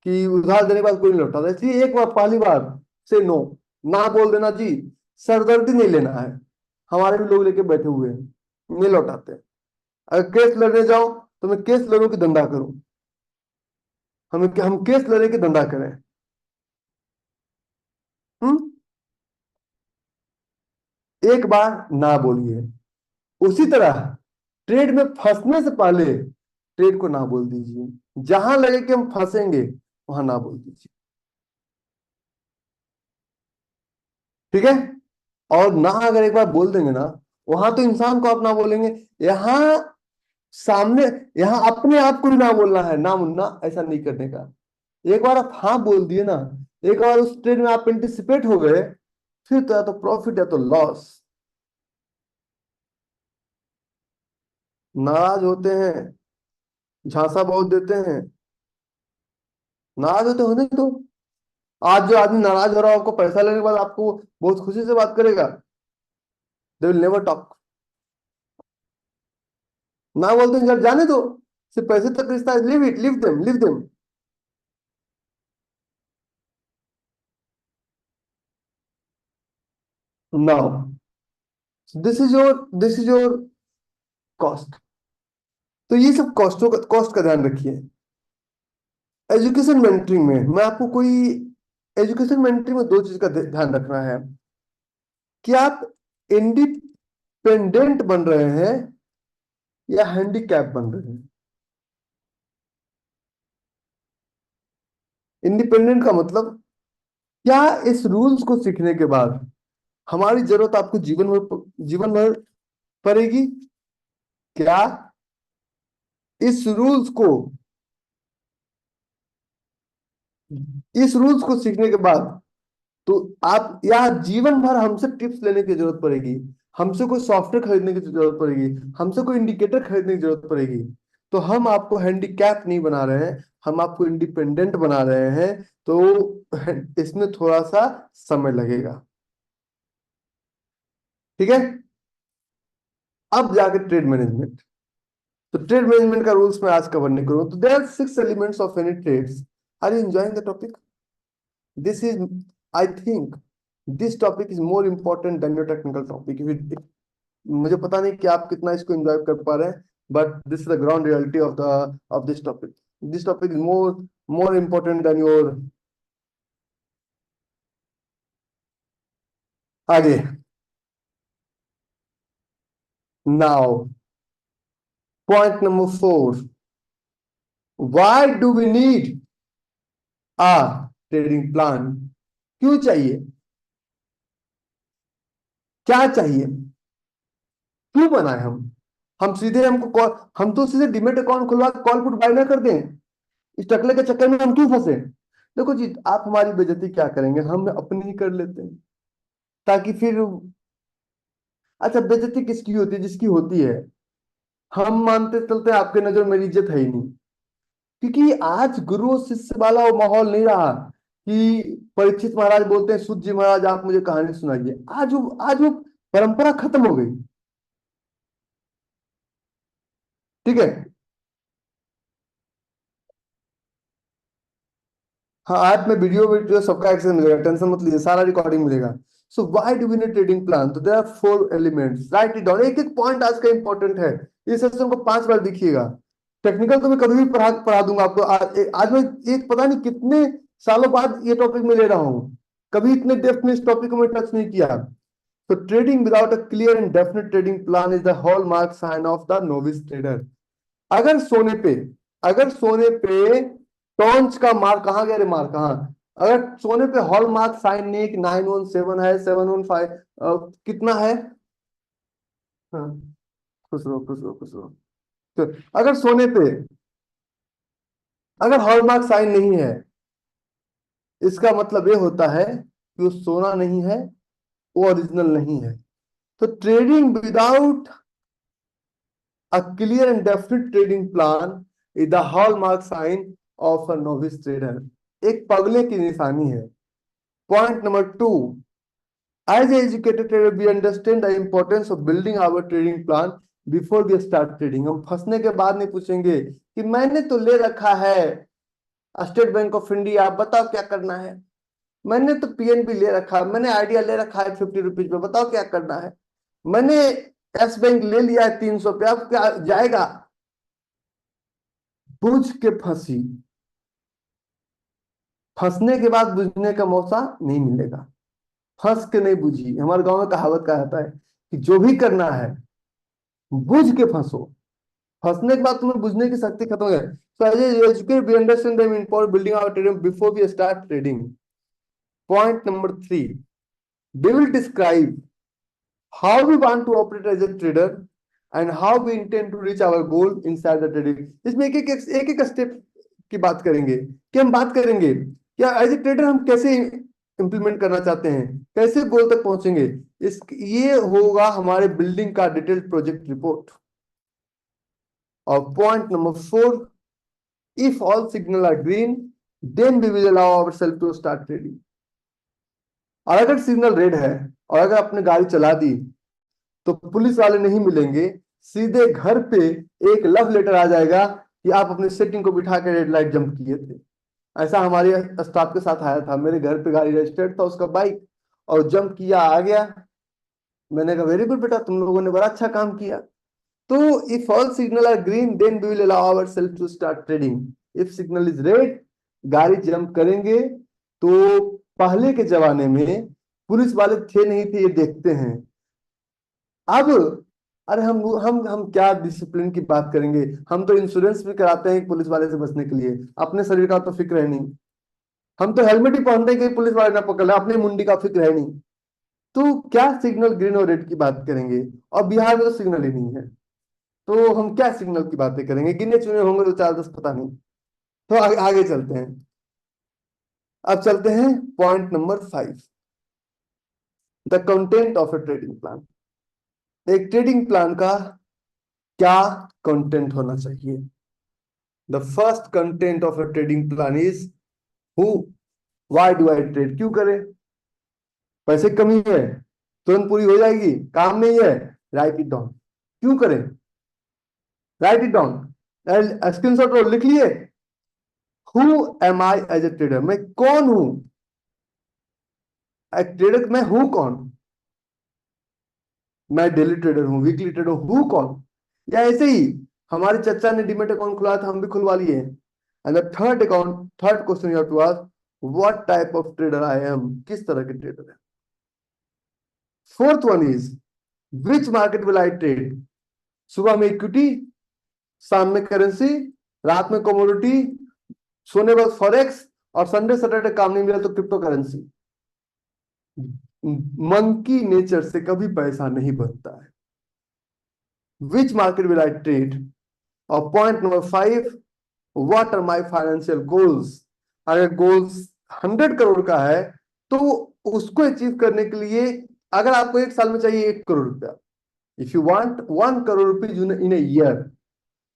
कि उधार देने के बाद कोई नहीं लौटाता। इसलिए एक बार, पहली बार से नो, ना बोल देना जी। सरदर्दी नहीं लेना है, हमारे भी लोग लेके बैठे हुए हैं, नहीं लौटाते। अगर केस लड़ने जाओ तो मैं केस लड़ों की धंधा करूं, हम केस लड़ने की धंधा करें। हम्म एक बार ना बोलिए। उसी तरह ट्रेड में फंसने से पहले ट्रेड को ना बोल दीजिए। जहां लगे कि हम फंसेंगे वहां ना बोल दीजिए, ठीक है? और ना अगर एक बार बोल देंगे ना, वहां तो इंसान को आप ना बोलेंगे। यहाँ सामने, यहाँ अपने आप को भी ना बोलना है, ना मुन्ना ऐसा नहीं करने का। एक बार आप हाँ बोल दिए ना, एक बार उस ट्रेड में आप पार्टिसिपेट हो गए, फिर तो या तो प्रॉफिट या तो लॉस। नाराज होते हैं, झांसा बहुत देते हैं, नाराज होते होने तो। आज जो आदमी नाराज हो रहा है आपको पैसा लेने के बाद आपको बहुत खुशी से बात करेगा, दे विल नेवर टॉक। ना बोलते हैं जब जाने दो, सिर्फ पैसे तक रिश्ता है, live it, live them, live them. Now this is your cost. तो ये सब कॉस्ट का ध्यान रखिए। एजुकेशन मेंटरिंग में मैं आपको कोई, एजुकेशन मेंटरिंग में दो चीज का ध्यान रखना है कि आप इंडिपेंडेंट बन रहे हैं या हैंडीकैप बन रहे हैं। इंडिपेंडेंट का मतलब, क्या इस रूल्स को सीखने के बाद हमारी जरूरत आपको जीवन भर पड़ेगी? क्या इस रूल्स को इस रूल्स को सीखने के बाद तो आप या जीवन भर हमसे टिप्स लेने की जरूरत पड़ेगी, हमसे कोई सॉफ्टवेयर खरीदने की जरूरत पड़ेगी, हमसे कोई इंडिकेटर खरीदने की जरूरत पड़ेगी? तो हम आपको हैंडीकैप नहीं बना रहे हैं, हम आपको इंडिपेंडेंट बना रहे हैं। तो इसमें थोड़ा सा समय लगेगा। ठीक है। अब जाके ट्रेड मैनेजमेंट। तो ट्रेड मैनेजमेंट का रूल्स मैं आज कवर नहीं करूंगा। तो there are 6 elements of any trades. Are you enjoying the topic? This is, I think this topic is more important than your technical topic. मुझे पता नहीं कि आप कितना इसको एंजॉय कर पा रहे हैं, but this is the ground reality of this topic. This topic is more more important than your. आगे, now point number 4, why do we need a trading plan? क्यों चाहिए? क्या चाहिए? क्यों बनाए हम सीधे हमको कॉल, हम तो सीधे डिमेट अकाउंट खुलवा के कॉल पुट बाय ना कर दें। इस टकले के चक्कर में हम क्यों फंसे? देखो जी, आप हमारी बेइज्जती क्या करेंगे, हम अपनी ही कर लेते हैं ताकि फिर। अच्छा, बेइज्जती किसकी होती है? जिसकी होती है। हम मानते चलते हैं आपके नजर मेरी इज्जत है ही नहीं, क्योंकि आज गुरु और शिष्य वाला वो माहौल नहीं रहा कि परीक्षित महाराज बोलते हैं सूत जी महाराज आप मुझे कहानी सुनाइए। आज वो परंपरा खत्म हो गई। ठीक है। हाँ, ऐप में वीडियो वीडियो सबका एक्सेस मिलेगा, टेंशन मत लीजिए, सारा रिकॉर्डिंग मिलेगा। So why do we need trading plan? तो there are 4 elements, write it down. एक एक पॉइंट आज का इंपॉर्टेंट है। इस सेशन को 5 बार देखिएगा। टेक्निकल तो मैं कभी भी पढ़ा दूंगा आपको। आज मैं एक पता नहीं कितने सालों बाद ये टॉपिक में ले रहा हूँ, कभी इतने डेप्थ में इस टॉपिक को मैं टच नहीं किया। तो trading without a clear and definite trading plan is the hallmark sign of the novice trader. अगर सोने पे अगर सोने पे टॉन्च का मार कहाँ गया रे, मार कहाँ? अगर सोने पे हॉल मार्क साइन नहीं, 917 है, 715 कितना है? हाँ, खुश रहो खुश रहो खुश रहो। तो अगर सोने पे अगर हॉलमार्क साइन नहीं है, इसका मतलब ये होता है कि वो सोना नहीं है, वो ओरिजिनल नहीं है। तो trading without a clear and definite trading plan is the hallmark sign of a novice trader. एक पगले की निशानी है। Point number 2, as an educated trader we understand the importance of building our trading plan before we start trading। हम फंसने के बाद नहीं पूछेंगे कि मैंने तो ले रखा है स्टेट बैंक ऑफ इंडिया, बताओ क्या करना है। मैंने तो पीएनबी ले रखा है, मैंने आइडिया ले रखा है 50 रुपीज में, बताओ क्या करना है। मैंने एस बैंक ले लिया है 300 पे, अब क्या जाएगा? बूझ के फंसी। फंसने के बाद बुझने का मौका नहीं मिलेगा। फंस के नहीं बुझी। हमारे गांव में कहावत कहा जाता है कि जो भी करना है बुझ के फंसो। फंसने के बाद तुम्हें बुझने की शक्ति खत्म हो जाए। So as a educated, we understand the importance of building our trading before we start trading. Point number 3, we will describe how we want to operate as a trader and how we intend to reach our goal inside the trading। इसमें एक एक step की बात करेंगे कि हम बात करेंगे क्या एज ए ट्रेडर हम कैसे इंप्लीमेंट करना चाहते हैं, कैसे गोल तक पहुंचेंगे, ये होगा हमारे बिल्डिंग का डिटेल्ड प्रोजेक्ट रिपोर्ट। और point number 4, if all signal are green then we will allow ourselves to start trading. और अगर सिग्नल रेड है और अगर आपने गाड़ी चला दी तो पुलिस वाले नहीं मिलेंगे, सीधे घर पे एक लव लेटर आ जाएगा कि आप अपने सेटिंग को बिठा के रेड लाइट जंप किए थे। ऐसा हमारे स्टाफ के साथ आया था, मेरे घर पे गाड़ी रजिस्टर्ड था उसका बाइक, और जंप किया, आ गया। मैंने कहा वेरी गुड बेटा, तुम लोगों ने बड़ा अच्छा काम किया। तो if all signal are green then we will allow ourselves to start trading. If signal is red गाड़ी जंप करेंगे। तो पहले के जमाने में पुलिस वाले थे नहीं थे, ये देखते हैं। अब अरे हम क्या डिसिप्लिन की बात करेंगे, हम तो इंश्योरेंस भी कराते हैं पुलिस वाले से बचने के लिए, अपने शरीर का तो फिक्र है नहीं। हम तो हेलमेट ही पहनते हैं कि पुलिस वाले ना पकड़ ले, अपनी मुंडी का फिक्र है नहीं। तो क्या सिग्नल ग्रीन और रेड की बात करेंगे, और बिहार में तो सिग्नल ही नहीं है, तो हम क्या सिग्नल की बातें करेंगे, गिने चुने होंगे तो 4-10 पता नहीं। तो आगे चलते हैं। अब चलते हैं point number 5, the content of A trading plan. एक ट्रेडिंग प्लान का क्या कंटेंट होना चाहिए। The first content of A trading plan is who, why do I trade, क्यों करें, पैसे की कमी है, तुरंत पूरी हो जाएगी, काम नहीं है, राइट इट डाउन। क्यों करें, राइट इट डाउन, स्क्रीनशॉट लो, लिख लिए। Who am I as a trader, मैं कौन हूं, एक ट्रेडर मैं हूं कौन, मैं डेली ट्रेडर हूं, वीकली ट्रेडर हूं कौन, या ऐसे ही हमारे चचा ने डीमेट अकाउंट खुला था हम भी खुलवा लिए। And the third question you have to ask, what type of trader I am, किस तरह के ट्रेडर है। Fourth one is which market will I trade, सुबह में इक्विटी, शाम में करेंसी, रात में कमोडिटी, सोने वक्त फॉरेक्स, और संडे सैटरडे काम नहीं मिला तो क्रिप्टो करेंसी। मंकी नेचर से कभी पैसा नहीं बनता है। Which market will I trade. और point number 5, what are my financial goals. अगर गोल्स 100 करोड़ का है तो उसको अचीव करने के लिए अगर आपको 1 साल में चाहिए 1 करोड़ रुपया, if you want 1 crore rupees in a year,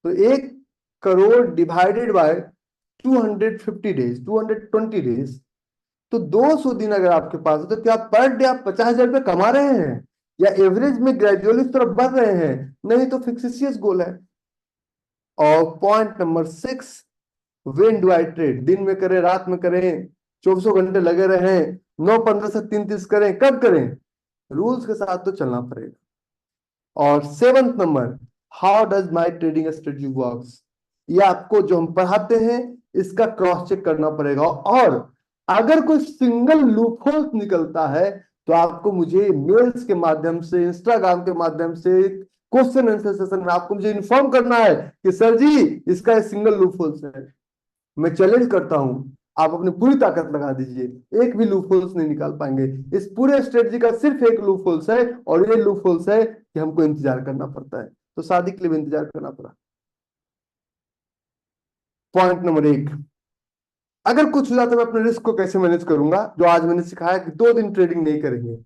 तो 1 crore divided by 250 days, 220 days, तो 200 दिन अगर आपके पास है तो क्या पर डे आप 50,000 रुपये कमा रहे हैं, या एवरेज में ग्रेजुअली इस तरफ बढ़ रहे हैं, नहीं तो फिक्सिशियस गोल है। और point number 6, when do I trade, दिन में करें, रात में करें, 24 घंटे लगे रहे, 9:15 से 3:30 करें, कब करें, रूल्स के साथ तो चलना पड़ेगा। और 7th number, how does my trading strategy works, ये आपको जो हम पढ़ाते हैं इसका क्रॉस चेक करना पड़ेगा। और अगर कोई सिंगल लूपहोल निकलता है तो आपको मुझे मेल्स के माध्यम से, इंस्टाग्राम के माध्यम से, क्वेश्चन आंसर सेशन में आपको मुझे इन्फॉर्म करना है कि सर जी इसका सिंगल लूपहोल्स है। मैं चैलेंज करता हूं, आप अपनी पूरी ताकत लगा दीजिए, एक भी लूपहोल्स नहीं निकाल पाएंगे। इस पूरे स्ट्रेटजी का सिर्फ एक लूपहोल्स है, और ये लूपहोल्स है कि हमको इंतजार करना पड़ता है। तो शादी के लिए भी इंतजार करना पड़ा। पॉइंट नंबर 1, अगर कुछ हो जाता मैं अपने रिस्क को कैसे मैनेज करूंगा, जो आज मैंने सिखाया कि 2 दिन ट्रेडिंग नहीं करेंगे।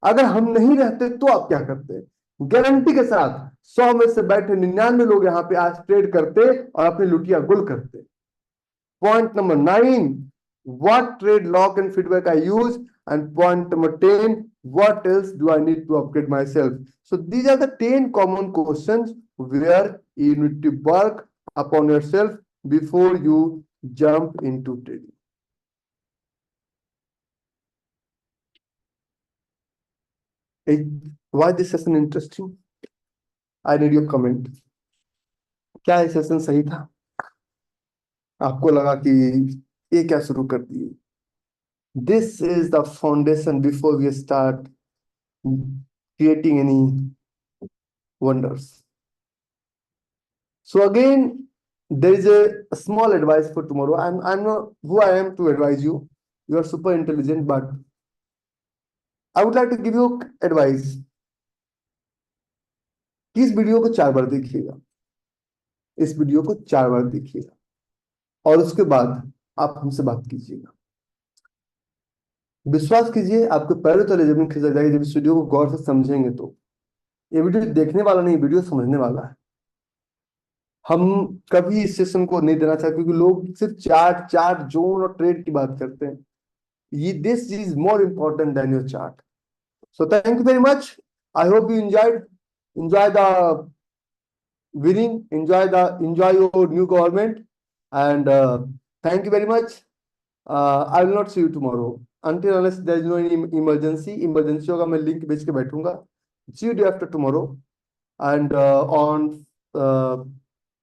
अगर हम नहीं रहते तो आप क्या करते, गारंटी के साथ 100 में से बैठे 99 लोग यहाँ पे आज ट्रेड करते और अपनी लुटिया गुल करते। Point number 9, what trade lock and feedback I use, and point number 10, what else do I need to upgrade myself. So these are the 10 common questions where you need to work upon yourself before you jump into trading. Why this session interesting? I need your comment. क्या ये session सही था, आपको लगा कि ये क्या शुरू कर दिए। This is the foundation before we start creating any wonders. So again, there is a small advice for tomorrow. I'm not who I am to advise you. You are super intelligent, but I would like to give you advice कि इस video को 4 बार देखिएगा, इस video को 4 बार देखिएगा, और उसके बाद आप हमसे बात कीजिएगा। विश्वास कीजिए आपके पैरों तले जमीन खिसक जाएगी जब इस वीडियो को गौर से समझेंगे तो। ये वीडियो देखने वाला नहीं, वीडियो समझने वाला है। हम कभी इस सेशन को नहीं देना चाहते क्योंकि लोग सिर्फ चार्ट चार्ट जोन और ट्रेड की बात करते हैं। ये this is more important then your chart. So thank you very much. I hope you enjoy the winning, enjoy your new government, and thank you very much. I will not see you tomorrow until unless there is no any emergency होगा मैं link भेज के बैठूंगा। See you day after tomorrow, and on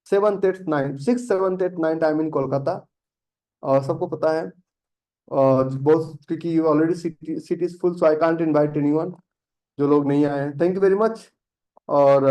7th 8th 9th 6th 7th 8th 9th I'm in Kolkata. और सबको पता है, और बहुत, क्योंकि already city is full, so I can't invite anyone जो लोग नहीं आए हैं। Thank you very much. और